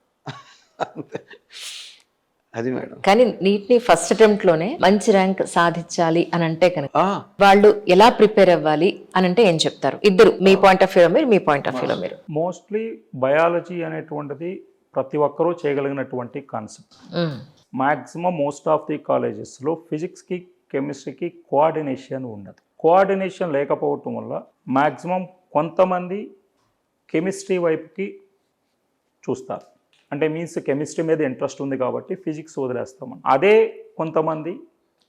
అది మేడం. కానీ నీట్ని ఫస్ట్ అటెంప్ట్ లోనే మంచి ర్యాంక్ సాధించాలి అని అంటే కనుక వాళ్ళు ఎలా ప్రిపేర్ అవ్వాలి అని అంటే ఏం చెప్తారు? ఇద్దరు, మీ పాయింట్ ఆఫ్ వ్యూలో మీరు, మీ పాయింట్ ఆఫ్ వ్యూలో మీరు. మోస్ట్లీ బయాలజీ అనేటువంటిది ప్రతి ఒక్కరూ చేయగలిగినటువంటి concept. Maximum most of the కాలేజెస్లో ఫిజిక్స్కి కెమిస్ట్రీకి కోఆర్డినేషన్ ఉండదు. కోఆర్డినేషన్ లేకపోవటం వల్ల మ్యాక్సిమం కొంతమంది కెమిస్ట్రీ వైపుకి చూస్తారు. అంటే మీన్స్ కెమిస్ట్రీ మీద ఇంట్రెస్ట్ ఉంది కాబట్టి ఫిజిక్స్ వదిలేస్తామని. అదే కొంతమంది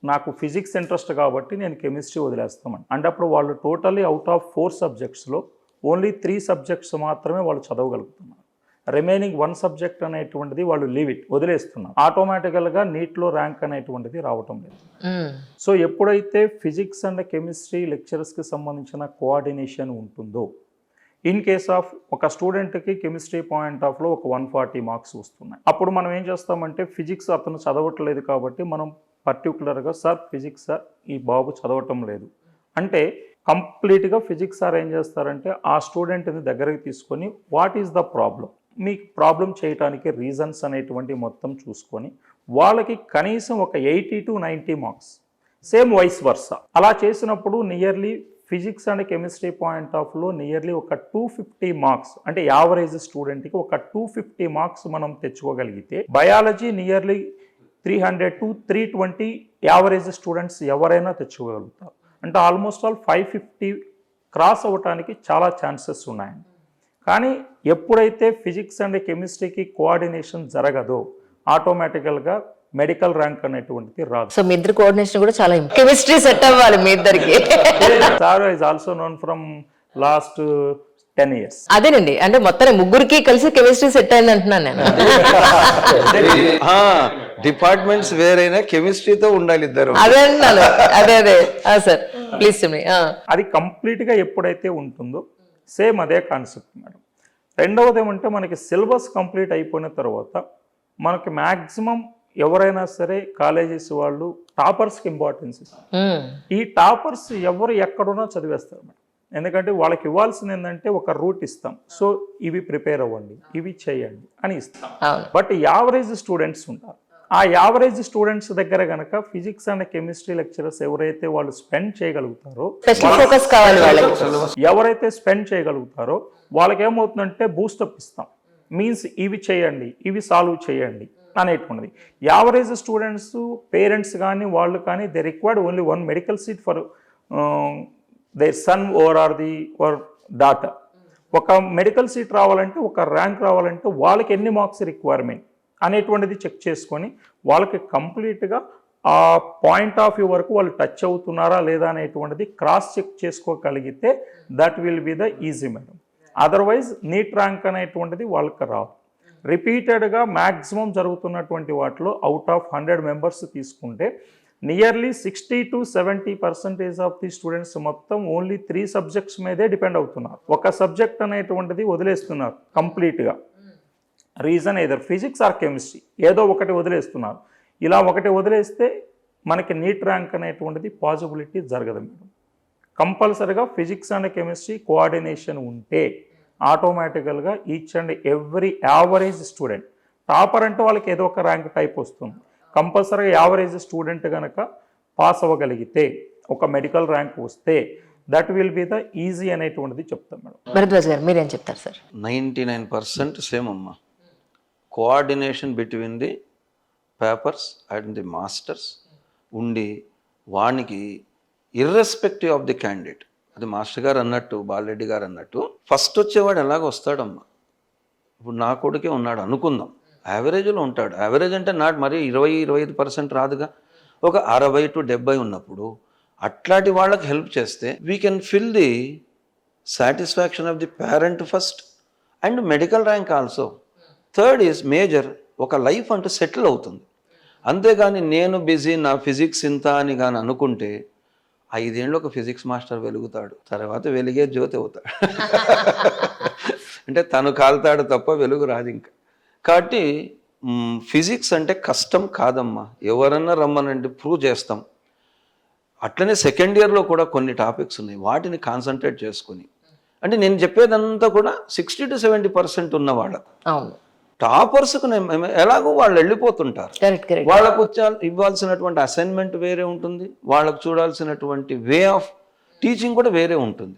నాకు ఫిజిక్స్ ఇంట్రెస్ట్ కాబట్టి నేను కెమిస్ట్రీ వదిలేస్తామని. అంటే అప్పుడు వాళ్ళు టోటల్లీ అవుట్ ఆఫ్ 4 సబ్జెక్ట్స్లో ఓన్లీ 3 సబ్జెక్ట్స్ మాత్రమే వాళ్ళు చదవగలుగుతున్నారు. రిమైనింగ్ 1 సబ్జెక్ట్ అనేటువంటిది వాళ్ళు లీవ్ ఇట్ వదిలేస్తున్నారు. ఆటోమేటికల్గా నీట్లో ర్యాంక్ అనేటువంటిది రావటం లేదు. సో ఎప్పుడైతే ఫిజిక్స్ అండ్ కెమిస్ట్రీ లెక్చరర్స్కి సంబంధించిన కోఆర్డినేషన్ ఉంటుందో, ఇన్ కేస్ ఆఫ్ ఒక స్టూడెంట్కి కెమిస్ట్రీ పాయింట్ ఆఫ్లో ఒక 140 మార్క్స్ వస్తున్నాయి. అప్పుడు మనం ఏం చేస్తామంటే ఫిజిక్స్ అతను చదవట్లేదు కాబట్టి మనం పర్టికులర్గా సార్ ఫిజిక్స్ సార్ ఈ బాబు చదవటం లేదు అంటే కంప్లీట్గా ఫిజిక్స్ సార్ ఏం చేస్తారంటే ఆ స్టూడెంట్ని దగ్గరికి తీసుకొని వాట్ ఈస్ ద ప్రాబ్లం, మీకు ప్రాబ్లం చేయడానికి రీజన్స్ అనేటువంటి మొత్తం చూసుకొని వాళ్ళకి కనీసం ఒక 80 to 90 marks, same vice versa అలా చేసినప్పుడు nearly physics and chemistry point ఆఫ్లో నియర్లీ ఒక 250 మార్క్స్, అంటే యావరేజ్ స్టూడెంట్కి ఒక 250 మార్క్స్ మనం తెచ్చుకోగలిగితే, biology nearly 300 to 320 average students ఎవరైనా తెచ్చుకోగలుగుతారు. అంటే ఆల్మోస్ట్ ఆల్ 550 క్రాస్ అవ్వటానికి చాలా ఛాన్సెస్ ఉన్నాయండి. కానీ ఎప్పుడైతే ఫిజిక్స్ అండ్ కెమిస్ట్రీకి కోఆర్డినేషన్ జరగదో ఆటోమేటికల్గా మెడికల్ ర్యాంక్ అనేటువంటిది రాదు. సో మీ ఇద్దరు కోఆర్డినేషన్ కూడా చాలా కెమిస్ట్రీ సెట్ అవ్వాలి మీ ఇద్దరికి. Sir is also known from last 10 years. అదేనండి, అంటే మొత్తం ముగ్గురికి కలిసి కెమిస్ట్రీ సెట్ అయింది అంటున్నాను నేను. డిపార్ట్మెంట్స్ వేరైనా కెమిస్ట్రీతో ఉండాలి ఇద్దరు. అదే అన్నాను. అదే సార్ ప్లీజ్. అది కంప్లీట్గా ఎప్పుడైతే ఉంటుందో సేమ్ అదే కాన్సెప్ట్ మేడం. రెండవది ఏమంటే మనకి సిలబస్ కంప్లీట్ అయిపోయిన తర్వాత మనకి మ్యాక్సిమం ఎవరైనా సరే కాలేజెస్ వాళ్ళు టాపర్స్కి ఇంపార్టెన్స్ ఇస్తారు. ఈ టాపర్స్ ఎవరు ఎక్కడున్నా చదివేస్తారు మేడం. ఎందుకంటే వాళ్ళకి ఇవ్వాల్సింది ఏంటంటే ఒక రూట్ ఇస్తాం, సో ఇవి ప్రిపేర్ అవ్వండి, ఇవి చేయండి అని ఇస్తాం. బట్ యావరేజ్ స్టూడెంట్స్ ఉంటారు. ఆ యావరేజ్ స్టూడెంట్స్ దగ్గర కనుక ఫిజిక్స్ అండ్ కెమిస్ట్రీ లెక్చరర్స్ ఎవరైతే వాళ్ళు స్పెండ్ చేయగలుగుతారో, ఎవరైతే స్పెండ్ చేయగలుగుతారో వాళ్ళకి ఏమవుతుందంటే బూస్టప్ ఇస్తాం. మీన్స్ ఇవి చేయండి, ఇవి సాల్వ్ చేయండి అనేటువంటిది. యావరేజ్ స్టూడెంట్స్ పేరెంట్స్ కానీ వాళ్ళు కానీ they required only 1 medical seat for their sun or daughter. ఒక మెడికల్ సీట్ రావాలంటే, ఒక ర్యాంక్ రావాలంటే వాళ్ళకి ఎన్ని మార్క్స్ రిక్వైర్మెంట్ అనేటువంటిది చెక్ చేసుకొని వాళ్ళకి కంప్లీట్గా ఆ పాయింట్ ఆఫ్ వ్యూ వరకు వాళ్ళు టచ్ అవుతున్నారా లేదా అనేటువంటిది క్రాస్ చెక్ చేసుకోగలిగితే that will be the easy madam. Otherwise NEET rank అనేటువంటిది వాళ్ళకి రాదు. రిపీటెడ్గా మ్యాక్సిమం జరుగుతున్నటువంటి వాటిలో అవుట్ ఆఫ్ 100 మెంబర్స్ తీసుకుంటే నియర్లీ 60-70% ఆఫ్ ది స్టూడెంట్స్ మొత్తం ఓన్లీ 3 సబ్జెక్ట్స్ మీదే డిపెండ్ అవుతున్నారు. ఒక సబ్జెక్ట్ అనేటువంటిది వదిలేస్తున్నారు కంప్లీట్గా. Reason either physics or chemistry, ఏదో ఒకటి వదిలేస్తున్నారు. ఇలా ఒకటి వదిలేస్తే మనకి నీట్ ర్యాంక్ అనేటువంటిది పాసిబిలిటీ జరగదు మేడం. కంపల్సరీగా ఫిజిక్స్ అండ్ కెమిస్ట్రీ కోఆర్డినేషన్ ఉంటే ఆటోమేటికల్గా each and every average student, topper అంటే వాళ్ళకి ఏదో ఒక ర్యాంక్ టైప్ వస్తుంది, కంపల్సరీగా యావరేజ్ స్టూడెంట్ కనుక పాస్ అవ్వగలిగితే ఒక మెడికల్ ర్యాంక్ వస్తే that will be the easy అనేటువంటిది చెప్తాం మేడం. భరద్వాజ్ గారు మీరేం చెప్తారు సార్? 99% సేమ్ అమ్మా. Coordination between the papers and the masters ఉండి వానికి ఇర్రెస్పెక్టివ్ ఆఫ్ ది క్యాండిడేట్, అది మాస్టర్ గారు అన్నట్టు, బాలరెడ్డి గారు అన్నట్టు ఫస్ట్ వచ్చేవాడు ఎలాగ వస్తాడమ్మా. ఇప్పుడు నా కొడుకే ఉన్నాడు అనుకుందాం, యావరేజ్లో ఉంటాడు. యావరేజ్ అంటే నాట్ మరీ 20-25% రాదుగా, ఒక 60-70 ఉన్నప్పుడు అట్లాంటి వాళ్ళకి హెల్ప్ చేస్తే we can fill the satisfaction of the parent first and medical rank also. Third is major, ఒక లైఫ్ అంటూ సెటిల్ అవుతుంది. అంతేగాని నేను బిజీ, నా ఫిజిక్స్ ఇంత అని కానీ అనుకుంటే 5 ఏళ్ళు ఒక ఫిజిక్స్ మాస్టర్ వెలుగుతాడు, తర్వాత వెలిగే జ్యోతి అవుతాడు. అంటే తను కాలుతాడు తప్ప వెలుగు రాదు ఇంకా. కాబట్టి ఫిజిక్స్ అంటే కష్టం కాదమ్మా, ఎవరన్నా రమ్మనండి ప్రూవ్ చేస్తాం. అట్లనే సెకండ్ ఇయర్లో కూడా కొన్ని టాపిక్స్ ఉన్నాయి, వాటిని కాన్సన్ట్రేట్ చేసుకుని, అంటే నేను చెప్పేదంతా కూడా 60-70% ఉన్న వాళ్ళకు. అవును, టాపర్స్కు ఎలాగో వాళ్ళు వెళ్ళిపోతుంటారు. Correct correct. వాళ్ళకు ఇవ్వాల్సినటువంటి అసైన్మెంట్ వేరే ఉంటుంది, వాళ్ళకు చూడాల్సినటువంటి వే ఆఫ్ టీచింగ్ కూడా వేరే ఉంటుంది.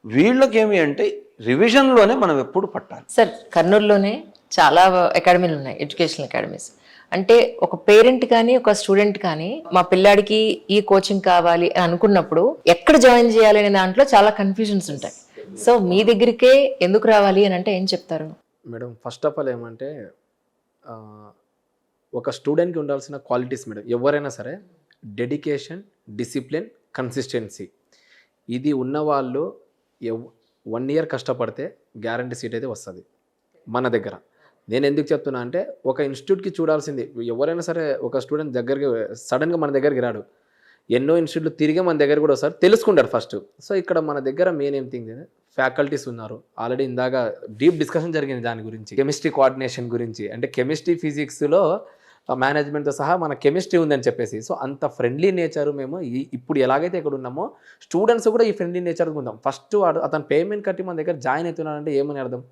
వీళ్ళకేమి అంటే రివిజన్లోనే మనం ఎప్పుడు పట్టాలి. సార్, కర్నూలులోనే చాలా అకాడమీలు ఉన్నాయి, ఎడ్యుకేషనల్ అకాడమీస్. అంటే ఒక పేరెంట్ కానీ ఒక స్టూడెంట్ కానీ మా పిల్లాడికి ఈ కోచింగ్ కావాలి అని అనుకున్నప్పుడు ఎక్కడ జాయిన్ చేయాలి అనే దాంట్లో చాలా కన్ఫ్యూజన్స్ ఉంటాయి. సో మీ దగ్గరికే ఎందుకు రావాలి అని అంటే ఏం చెప్తారు? మేడం, ఫస్ట్ ఆఫ్ ఆల్ ఏమంటే ఒక స్టూడెంట్కి ఉండాల్సిన క్వాలిటీస్ మేడం, ఎవరైనా సరే డెడికేషన్, డిసిప్లిన్, కన్సిస్టెన్సీ, ఇది ఉన్నవాళ్ళు 1 year కష్టపడితే గ్యారంటీ సీట్ అయితే వస్తుంది మన దగ్గర. నేను ఎందుకు చెప్తున్నా అంటే ఒక ఇన్స్టిట్యూట్కి చూడాల్సింది, ఎవరైనా సరే ఒక స్టూడెంట్ దగ్గరికి సడన్గా మన దగ్గరికి రాడు, ఎన్నో ఇన్స్టిట్యూట్లు తిరిగి మన దగ్గర కూడా వస్తారు, తెలుసుకుంటారు ఫస్ట్. సో ఇక్కడ మన దగ్గర మెయిన్ ఏం థింగ్ ఫ్యాకల్టీస్ ఉన్నారు. ఆల్రెడీ ఇందాక డీప్ డిస్కషన్ జరిగింది దాని గురించి, కెమిస్ట్రీ కోఆర్డినేషన్ గురించి. అంటే కెమిస్ట్రీ ఫిజిక్స్లో మేనేజ్మెంట్తో సహా మన కెమిస్ట్రీ ఉందని చెప్పేసి. సో అంత ఫ్రెండ్లీ నేచర్ మేము ఇప్పుడు ఎలాగైతే ఇక్కడ ఉన్నామో స్టూడెంట్స్ కూడా ఈ ఫ్రెండ్లీ నేచర్ ఉందాం. ఫస్ట్ అతను పేమెంట్ కట్టి మన దగ్గర జాయిన్ అవుతున్నాడంటే ఏమని అర్థం,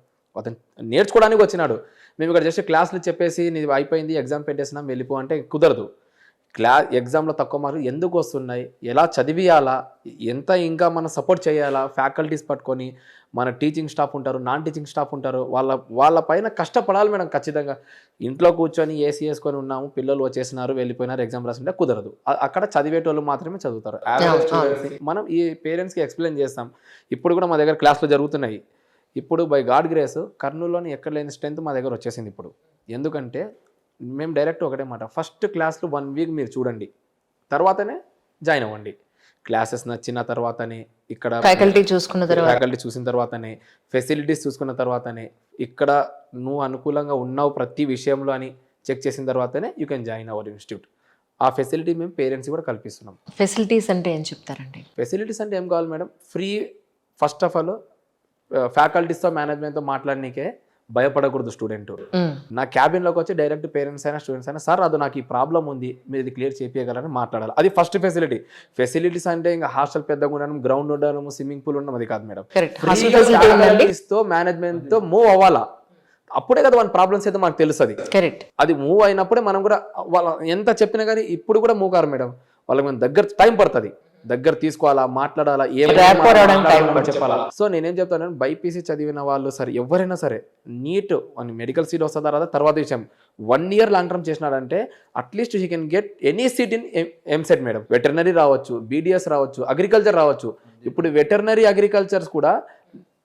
అతను నేర్చుకోవడానికి వచ్చినాడు. మేము ఇక్కడ జస్ట్ క్లాసులు చెప్పేసి నీది అయిపోయింది ఎగ్జామ్ పెట్టేసినాం వెళ్ళిపో అంటే కుదరదు. ఎగ్జామ్లో తక్కువ మార్కులు ఎందుకు వస్తున్నాయి, ఎలా చదివియాలా, ఎంత ఇంకా మనం సపోర్ట్ చేయాలా, ఫ్యాకల్టీస్ పట్టుకొని మన టీచింగ్ స్టాఫ్ ఉంటారు, నాన్ టీచింగ్ స్టాఫ్ ఉంటారు, వాళ్ళ పైన కష్టపడాలి మేడం ఖచ్చితంగా. ఇంట్లో కూర్చొని ఏసీ వేసుకొని ఉన్నాము, పిల్లలు వచ్చేసినారు వెళ్ళిపోయినారు ఎగ్జామ్ రాసింటే కుదరదు. అక్కడ చదివేటోళ్ళు మాత్రమే చదువుతారు. మనం ఈ పేరెంట్స్కి ఎక్స్ప్లెయిన్ చేస్తాం. ఇప్పుడు కూడా మా దగ్గర క్లాసులు జరుగుతున్నాయి. ఇప్పుడు బై గాడ్ గ్రేస్ కర్నూలులోని ఎక్కడ లేని స్ట్రెంత్ మా దగ్గర వచ్చేసింది ఇప్పుడు. ఎందుకంటే మేము డైరెక్ట్ ఒకటే మాట, ఫస్ట్ క్లాస్లో 1 week మీరు చూడండి, తర్వాతనే జాయిన్ అవ్వండి. క్లాసెస్ నచ్చిన తర్వాతనే, ఇక్కడ ఫ్యాకల్టీ చూసిన తర్వాతనే, ఫెసిలిటీస్ చూసుకున్న తర్వాతనే, ఇక్కడ నువ్వు అనుకూలంగా ఉన్నావు ప్రతి విషయంలో అని చెక్ చేసిన తర్వాతనే you can join hour institute. ఆ ఫెసిలిటీ మేము పేరెంట్స్ కూడా కల్పిస్తున్నాం. ఫెసిలిటీస్ అంటే ఏం చెప్తారండి? ఫెసిలిటీస్ అంటే ఏం కావాలి madam, free. First of all ఫ్యాకల్టీస్తో మేనేజ్మెంట్తో మాట్లాడనీకే భయపడకూడదు స్టూడెంట్. నా క్యాబిన్లోకి వచ్చి డైరెక్ట్ పేరెంట్స్ అయినా స్టూడెంట్స్ అయినా, సార్ అది నాకు ఈ ప్రాబ్లం ఉంది మీరు ఇది క్లియర్ చేయించగలరని మాట్లాడాలి. అది ఫస్ట్ ఫెసిలిటీ. ఫెసిలిటీస్ అంటే ఇంకా హాస్టల్ పెద్దగా ఉండడం, గ్రౌండ్ ఉండడం, స్విమ్మింగ్ పూల్ ఉండడం అది కాదు మేడం. ఫ్యాకల్టీస్తో మేనేజ్మెంట్తో మూవ్ అవ్వాలా, అప్పుడే కదా మన ప్రాబ్లమ్స్ అయితే మనకు తెలుస్తుంది. అది మూవ్ అయినప్పుడే మనం కూడా వాళ్ళ ఎంత చెప్పినా కానీ ఇప్పుడు కూడా మూవ్ కారు మేడం, వాళ్ళకి మన దగ్గర టైం పడుతుంది, దగ్గర తీసుకోవాలా, మాట్లాడాలా, చెప్పాలా. సో నేనేం చెప్తాను, బైపీసీ చదివిన వాళ్ళు సరే ఎవరైనా సరే నీట్ అని మెడికల్ సీట్ వస్తుందా తర్వాత విషయం, 1 year లాంగ్ టర్మ్ చేసినాడంటే at least he can get any seat in EAMCET madam. Veterinary రావచ్చు, బీడిఎస్ రావచ్చు, అగ్రికల్చర్ రావచ్చు. ఇప్పుడు వెటర్నరీ అగ్రికల్చర్స్ కూడా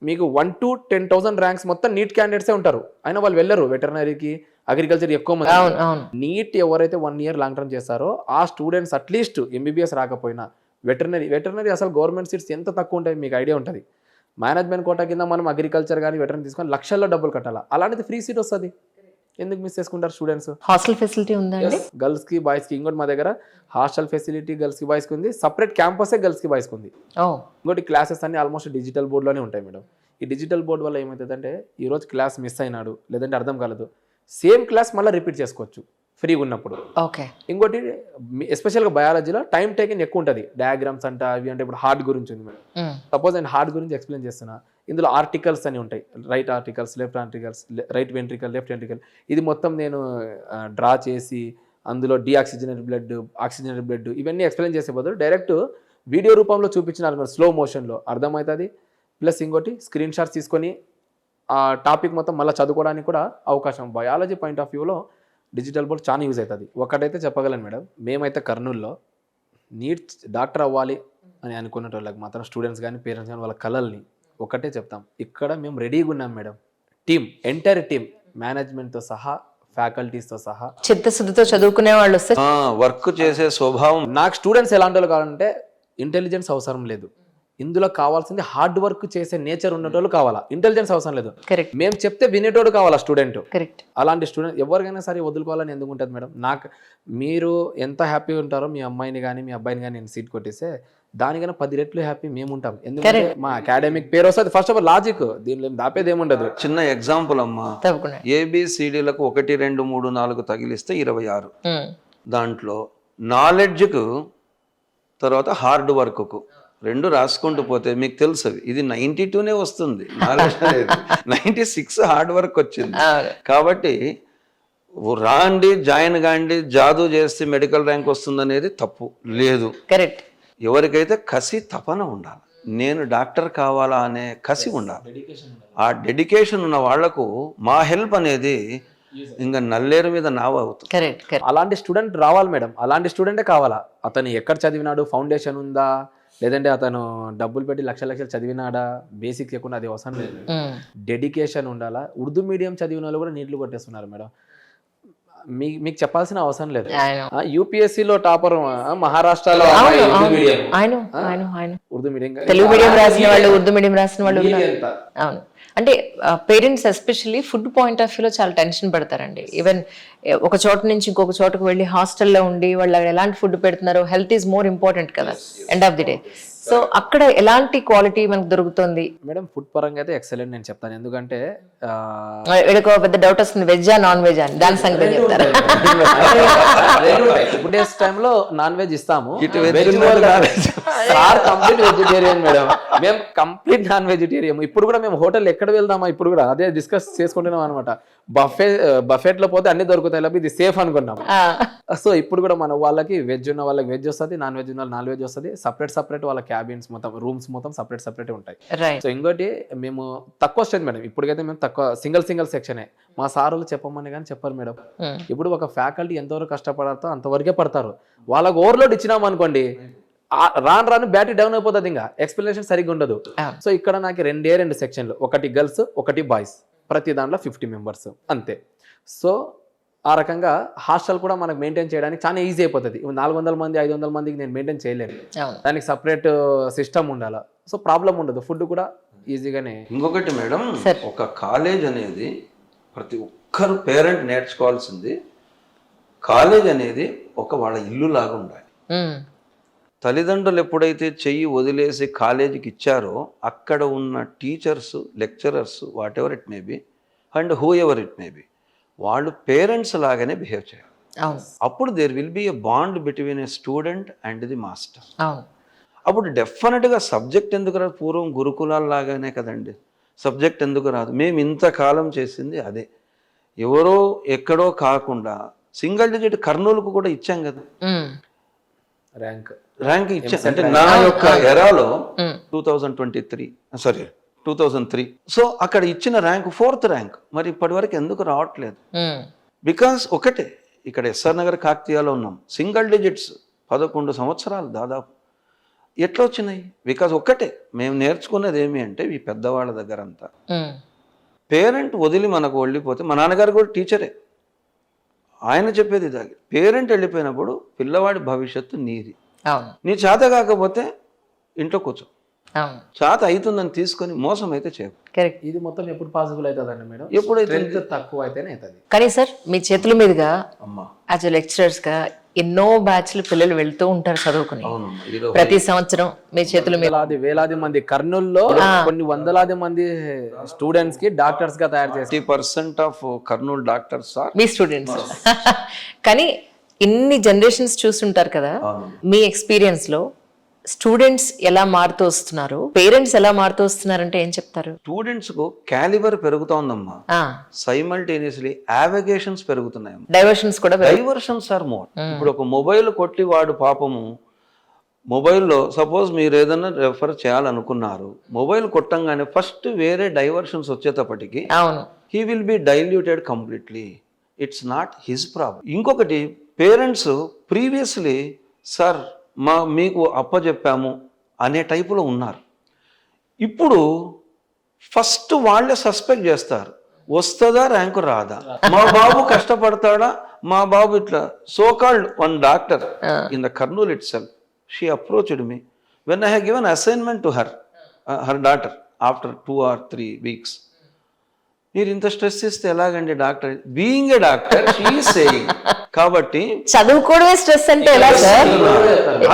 మీకు 1 to 10,000 ర్యాంక్స్ మొత్తం నీట్ క్యాండిడేట్సే ఉంటారు, అయినా వాళ్ళు వెళ్ళరు వెటర్నరీకి, అగ్రికల్చర్ ఎక్కువ మంది. నీట్ ఎవరైతే 1 year లాంగ్ టర్మ్ చేస్తారో ఆ స్టూడెంట్స్ అట్లీస్ట్ ఎంబీబీఎస్ రాకపోయినా వెటర్నరీ అసలు గవర్నమెంట్ సీట్స్ ఎంత తక్కువ ఉంటాయి మీకు ఐడియా ఉంటుంది. మేనేజ్మెంట్ కోటా కింద మనం అగ్రికల్చర్ కానీ వెటరన్ తీసుకొని లక్షల్లో డబ్బులు కట్టాలా, అలాంటిది ఫ్రీ సీట్ వస్తుంది, ఎందుకు మిస్ చేసుకుంటారు స్టూడెంట్స్? హాస్టల్ ఫెసిలిటీ ఉందండి? గర్ల్స్ కి బాయ్స్ కి ఇంకోటి మా దగ్గర హాస్టల్ ఫెసిలిటీ గర్ల్స్ కి బాయ్స్ కి ఉంది, సపరేట్ క్యాంపసే గర్ల్స్ కి బాయ్స్ కి ఉంది. ఓ ఇంకోటి క్లాసెస్ అన్ని ఆల్మోస్ట్ డిజిటల్ బోర్డులోనే ఉంటాయి మేడం. ఈ డిజిటల్ బోర్డు వల్ల ఏమవుతుందంటే ఈరోజు క్లాస్ మిస్ అయినాడు లేదంటే అర్థం కాలేదు, సేమ్ క్లాస్ మళ్ళీ రిపీట్ చేసుకోవచ్చు ఫ్రీగా ఉన్నప్పుడు. ఓకే. ఇంకోటి ఎస్పెషల్గా బయాలజీలో టైం టేకింగ్ ఎక్కువ ఉంటుంది, డయాగ్రామ్స్ అంటే అవి అంటే ఇప్పుడు హార్ట్ గురించి ఉంది మేడం, సపోజ్ నేను హార్ట్ గురించి ఎక్స్ప్లెయిన్ చేస్తున్నా, ఇందులో ఆర్టికల్స్ అని ఉంటాయి, right articles, left articles, right ventricle, left ventricle, ఇది మొత్తం నేను డ్రా చేసి అందులో డీఆక్సిజనేటెడ్ బ్లడ్, ఆక్సిజనేటెడ్ బ్లడ్ ఇవన్నీ ఎక్స్ప్లెయిన్ చేసే బదులు డైరెక్ట్ వీడియో రూపంలో చూపించినారు స్లో మోషన్లో అర్థమవుతుంది. ప్లస్ ఇంకోటి స్క్రీన్ షాట్స్ తీసుకొని ఆ టాపిక్ మొత్తం మళ్ళీ చదువుకోవడానికి కూడా అవకాశం. బయాలజీ పాయింట్ ఆఫ్ వ్యూలో డిజిటల్ బోర్డ్ చాలా యూజ్ అవుతుంది. ఒకటైతే చెప్పగలను మేడం, మేమైతే కర్నూలులో నీట్ డాక్టర్ అవ్వాలి అని అనుకునే వాళ్ళకి మాత్రం స్టూడెంట్స్ కానీ పేరెంట్స్ కానీ వాళ్ళ కళల్ని ఒకటే చెప్తాం, ఇక్కడ మేము రెడీగా ఉన్నాం మేడం. టీమ్, ఎంటైర్ టీమ్, మేనేజ్మెంట్తో సహా, ఫ్యాకల్టీస్తో సహా చిత్తశుద్ధితో చదువుకునే వాళ్ళు వస్తే వర్క్ చేసే స్వభావం. నాకు స్టూడెంట్స్ ఎలాంటి వాళ్ళు కావాలంటే ఇంటెలిజెన్స్ అవసరం లేదు, ఇందులో కావాల్సింది హార్డ్ వర్క్ చేసే నేచర్ ఉన్నటోళ్ళు కావాలా, ఇంటెలిజెన్స్ అవసరం లేదు. కరెక్ట్. మేము చెప్తే వినేటోడు కావాలా స్టూడెంట్. కరెక్ట్. అలాంటి స్టూడెంట్ ఎవరికైనా సరే వదులుకోవాలని ఎందుకు ఉంటుంది మేడం? నాకు మీరు ఎంత హ్యాపీగా ఉంటారో మీ అమ్మాయిని కానీ మీ అబ్బాయిని కానీ నేను సీట్ కొట్టేస్తే దానికన్నా 10 రెట్లు హ్యాపీ మేము ఉంటాం. ఎందుకంటే మా అకాడమిక్ పేరు వస్తుంది. ఫస్ట్ ఆఫ్ ఆల్ లాజిక్, దీనిలో దాపేది ఏముండదు. చిన్న ఎగ్జాంపుల్ అమ్మా, తప్పకుండా ఏబిసిడీలకు 1, 2, 3, 4 తగిలిస్తే 26. దాంట్లో నాలెడ్జ్కు తర్వాత హార్డ్ వర్క్కు 2 రాసుకుంటూ పోతే మీకు తెలుసు ఇది 92నే వస్తుంది, నాలెడ్జ్ అనేది 96 హార్డ్ వర్క్ వచ్చింది. కాబట్టి రాండి జాయిన్ కాండి జాదూ చేస్తే మెడికల్ ర్యాంక్ వస్తుంది అనేది తప్పు లేదు. కరెక్ట్. ఎవరికైతే కసి తపన ఉండాలి, నేను డాక్టర్ కావాలా అనే కసి ఉండాలి, ఆ డెడికేషన్ ఉన్న వాళ్లకు మా హెల్ప్ అనేది ఇంకా నల్లేరు మీద నావ అవుతుంది. కరెక్ట్. అలాంటి స్టూడెంట్ రావాలి మేడం, అలాంటి స్టూడెంటే కావాలా. అతను ఎక్కడ చదివినాడు, ఫౌండేషన్ ఉందా, లేదంటే అతను డబ్బులు పెట్టి లక్షలు చదివినాడా, బేసిక్స్ ఎక్కువ అది అవసరం లేదు. డెడికేషన్ ఉండాలా. ఉర్దూ మీడియం చదివిన వాళ్ళు కూడా నీళ్లు కొట్టేస్తున్నారు మేడం, మీకు చెప్పాల్సిన అవసరం లేదు. యూపీఎస్సీలో టాపర్ మహారాష్ట్రలో ఉర్దూ మీడియం, తెలుగు మీడియం రాసిన వాళ్ళు, ఉర్దూ మీడియం రాసిన వాళ్ళు. అవును. అంటే parents especially food point of వ్యూలో చాలా టెన్షన్ పడతారండి. ఈవెన్ ఒక చోట నుంచి ఇంకొక చోటకు వెళ్ళి హాస్టల్లో ఉండి వాళ్ళు ఎలాంటి ఫుడ్ పెడుతున్నారో, హెల్త్ ఈజ్ మోర్ ఇంపార్టెంట్ కదా end of the day. So అక్కడ ఎలాంటి క్వాలిటీ మనకు దొరుకుతుంది మేడం? ఫుడ్ పరంగా అయితే ఎక్సలెంట్ నేను చెప్తాను. ఎందుకంటే వీళ్ళకి పెద్ద డౌట్ వస్తుంది, వెజ్జా నాన్ వెజ్ అని, దాని సంగతి చెప్తారా? ఫుడ్ డేస్ టైంలో నాన్ వెజ్ ఇస్తాము, సార్ కంప్లీట్ వెజిటేరియన్ మేడం, మేము కంప్లీట్ నాన్ వెజిటేరియన్. ఇప్పుడు కూడా మేము హోటల్ ఎక్కడ వెళ్దామా ఇప్పుడు కూడా అదే డిస్కస్ చేసుకుంటున్నాం అనమాట. బఫెట్ లో పోతే అన్ని దొరుకుతాయి, ఇది సేఫ్ అనుకున్నాం. సో ఇప్పుడు కూడా మన వాళ్ళకి వెజ్ ఉన్న వాళ్ళకి వెజ్ వస్తుంది, నాన్ వెజ్ ఉన్న వాళ్ళు నాన్ వెజ్ వస్తుంది. సపరేట్ వాళ్ళ క్యాబిన్స్ మొత్తం, రూమ్స్ మొత్తం సపరేట్ ఉంటాయి. సో ఇంకోటి మేము తక్కువ స్ట్రెంత్ మేడం, ఇప్పటికైతే మేము తక్కువ సింగిల్ సెక్షనే. మా సార్లు చెప్పమని కానీ చెప్పారు మేడం. ఇప్పుడు ఒక ఫ్యాకల్టీ ఎంతవరకు కష్టపడతారో అంతవరకే పడతారు. వాళ్ళకి ఓవర్లోడ్ ఇచ్చినాం అనుకోండి, రాను బ్యాటరీ డౌన్ అయిపోతుంది, ఇంకా ఎక్స్ప్లెనేషన్ సరిగ్గా ఉండదు. సో ఇక్కడ నాకు 2 సెక్షన్లు, ఒకటి గర్ల్స్ ఒకటి బాయ్స్, ప్రతి దాంట్లో 50 మెంబర్స్ అంతే. సో ఆ రకంగా హాస్టల్ కూడా మనకు మెయింటైన్ చేయడానికి చాలా ఈజీ అయిపోతుంది. 400 మంది 500 మందికి నేను మెయింటైన్ చేయలేను, దానికి సపరేట్ సిస్టమ్ ఉండాలి. సో ప్రాబ్లం ఉండదు, ఫుడ్ కూడా ఈజీగానే. ఇంకొకటి మేడం, ఒక కాలేజ్ అనేది ప్రతి ఒక్కరు పేరెంట్ నేర్చుకోవాల్సింది, కాలేజ్ అనేది ఒక వాళ్ళ ఇల్లు లాగా ఉండాలి. తల్లిదండ్రులు ఎప్పుడైతే చెయ్యి వదిలేసి కాలేజీకి ఇచ్చారో అక్కడ ఉన్న teachers, lecturers, whatever it may be and whoever it may be, వాళ్ళు పేరెంట్స్ లాగానే బిహేవ్ చేయాలి. అప్పుడు there will be a bond between a student and the master. అప్పుడు డెఫినెట్గా సబ్జెక్ట్ ఎందుకు రాదు? పూర్వం గురుకులాల లాగానే కదండి సబ్జెక్ట్ ఎందుకు రాదు? మేము ఇంతకాలం చేసింది అదే. ఎవరో ఎక్కడో కాకుండా సింగిల్ డిజిట్ కర్నూలుకు కూడా ఇచ్చాం కదా ర్యాంక్ ఇచ్చాం. అంటే నా యొక్క ఎరాలో 2003. సో అక్కడ ఇచ్చిన ర్యాంక్ 4th ర్యాంక్. మరి ఇప్పటి వరకు ఎందుకు రావట్లేదు? బికాస్ ఒకటే, ఇక్కడ ఎస్ఆర్ నగర్ కాకతీయాలో ఉన్నాం, సింగిల్ డిజిట్స్ 11 సంవత్సరాలు దాదాపు. ఎట్లా వచ్చినాయి? బికాస్ ఒక్కటే, మేము నేర్చుకున్నది ఏమి అంటే ఈ పెద్దవాళ్ళ దగ్గర అంతా పేరెంట్ వదిలి మనకు వెళ్ళిపోతే, మా నాన్నగారు కూడా టీచరే, ఆయన చెప్పేది ఇదాగి, పేరెంట్ వెళ్ళిపోయినప్పుడు పిల్లవాడి భవిష్యత్తు నీది, నీ చేత కాకపోతే ఇంట్లో కూర్చో, అవును, చేత అవుతుందని తీసుకొని మోసం అయితే చేయకు. కరెక్ట్. ఇది మొత్తం ఎప్పుడు పాసిబుల్ అవుతుందండి మేడం? ఎప్పుడైతే Strength తక్కువ అయితేనే అవుతుంది. కానీ సార్ మీ చేతుల మీదుగా అమ్మా యాజ్ ఎ లెక్చరర్స్ గా ఎన్నో బ్యాచ్లు పిల్లలు వెళ్తూ ఉంటారు చదువుకుని. అవునమ్మా, ఈరోజు ప్రతి సంవత్సరం మీ చేతుల మీద వేలాది మంది కర్నూలులో కొన్ని వందలాది మంది స్టూడెంట్స్ కి డాక్టర్స్ గా తయారు చేసి 50% of Kurnool doctors are me students. కానీ ఇన్ని జనరేషన్స్ చూస్తుంటారు కదా, మీ ఎక్స్పీరియన్స్ లో స్టూడెంట్స్ ఎలా మారుతూ వస్తున్నారు, పేరెంట్స్ ఎలా మారుతూ వస్తున్నారంటే ఏం చెప్తారు? స్టూడెంట్స్ కు క్యాలిబర్ పెరుగుతోందమ్మా, సైమల్టేనియస్లీ యావిగేషన్స్ పెరుగుతున్నాయి, డైవర్షన్స్ కూడా డైవర్షన్స్ ఆర్ మోర్. ఇప్పుడు ఒక మొబైల్ కొట్టి వాడు పాపము మొబైల్లో సపోజ్ మీరు ఏదైనా రెఫర్ చేయాలనుకున్నారు, మొబైల్ కొట్టంగానే ఫస్ట్ వేరే డైవర్షన్స్ వచ్చేటప్పటికి అవును, he will be diluted completely. It's not his problem. ఇంకొకటి, పేరెంట్స్ ప్రీవియస్లీ సార్ మీకు అప్పచెప్పాము అనే టైపులో ఉన్నారు. ఇప్పుడు ఫస్ట్ వాళ్ళే సస్పెక్ట్ చేస్తారు, వస్తుందా ర్యాంకు రాదా, మా బాబు కష్టపడతాడా, మా బాబు ఇట్లా. So called one doctor in the Kurnool it self, she approached me when I have given assignment to her daughter after 2 or 3 weeks. మీరు ఇంత స్ట్రెస్ ఇస్తే ఎలాగండి doctor, being a doctor she is saying. కాబట్టి చదువుకోవడమే స్ట్రెస్ అంటే ఎలా సార్?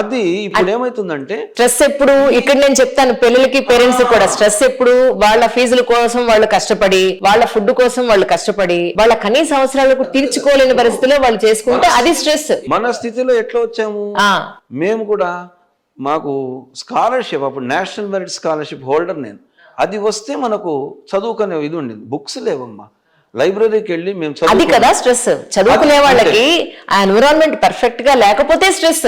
అది ఇప్పుడు ఏమైతుందంటే స్ట్రెస్ ఎప్పుడు, ఇక్కడ నేను చెప్తాను పిల్లలకి పేరెంట్స్ కూడా, స్ట్రెస్ ఎప్పుడు వాళ్ళ ఫీజుల కోసం వాళ్ళు కష్టపడి, వాళ్ళ ఫుడ్ కోసం వాళ్ళు కష్టపడి, వాళ్ళ కనీస అవసరాలకు తీర్చుకోలేని పరిస్థితిలో వాళ్ళు చేసుకుంటే అది స్ట్రెస్. మన స్థితిలో ఎట్లా వచ్చాము, మేము కూడా మాకు స్కాలర్షిప్, అప్పుడు నేషనల్ మెరిట్ స్కాలర్షిప్ హోల్డర్ నేను, అది వస్తే మనకు చదువుకునే ఇది ఉండేది, బుక్స్ లేవమ్మా, లైబ్రరీకి వెళ్ళి మేము అది కదా స్ట్రెస్. చదువుకునే వాళ్ళకి ఆ ఎన్విరాన్మెంట్ పర్ఫెక్ట్ గా లేకపోతే స్ట్రెస్,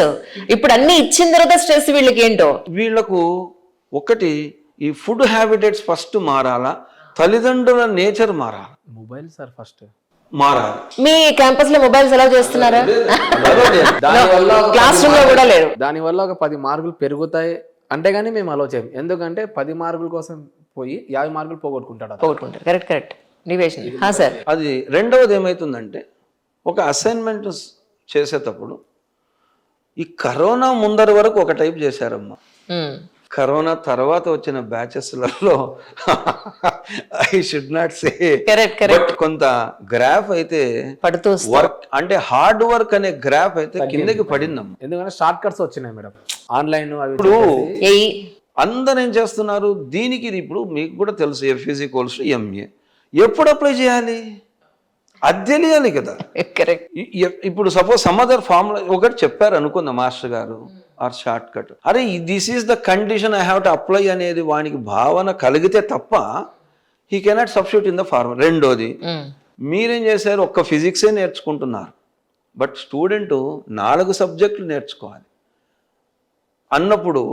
ఇప్పుడు అన్ని ఇచ్చిన తర్వాత స్ట్రెస్ వీళ్ళకి ఏంటో. వీళ్ళకు ఒకటి ఈ ఫుడ్ హ్యాబిటెట్స్ ఫస్ట్ మారాలా, తల్లిదండ్రుల నేచర్ మారాలి, మొబైల్ సార్ ఫస్ట్ మారాలి. మీ క్యాంపస్ లో మొబైల్స్ ఎలా చేస్తున్నారా? క్లాస్ రూమ్ లో కూడా లేదు. దానివల్ల ఒక 10 మార్కులు పెరుగుతాయి అంటే గానీ మేము అలో చేయం. ఎందుకంటే 10 మార్కుల కోసం పోయి 50 మార్కులు పోగొట్టుకుంటాడు. Correct correct Niveshan. సార్ అది రెండవది ఏమవుతుందంటే, ఒక అసైన్మెంట్ చేసేటప్పుడు ఈ కరోనా ముందర వరకు ఒక టైప్ చేశారమ్మా, కరోనా తర్వాత వచ్చిన బ్యాచెస్లలో I should not say but కొంత గ్రాఫ్ అయితే పడుతూ వర్క్ అంటే హార్డ్ వర్క్ అనే గ్రాఫ్ అయితే కిందకి పడిందమ్మా. ఎందుకంటే షార్ట్ కట్స్ వచ్చినాయి మేడం, ఆన్లైన్ ఇప్పుడు అందరు ఏం చేస్తున్నారు దీనికి, ఇది ఇప్పుడు మీకు కూడా తెలుసు FEC కోర్స్ MA ఎప్పుడు అప్లై చేయాలి అది తెలియాలి కదా. ఇప్పుడు సపోజ్ సమ్ అదర్ ఫార్ములా ఒకటి చెప్పారు అనుకుందాం మాస్టర్ గారు ఆర్ షార్ట్ కట్, అరే this is the condition I have to apply అనేది వానికి భావన కలిగితే తప్ప he cannot substitute in the formula. రెండోది, మీరేం చేశారు, ఒక్క ఫిజిక్సే నేర్చుకుంటున్నారు, బట్ స్టూడెంట్ 4 సబ్జెక్టులు నేర్చుకోవాలి అన్నప్పుడు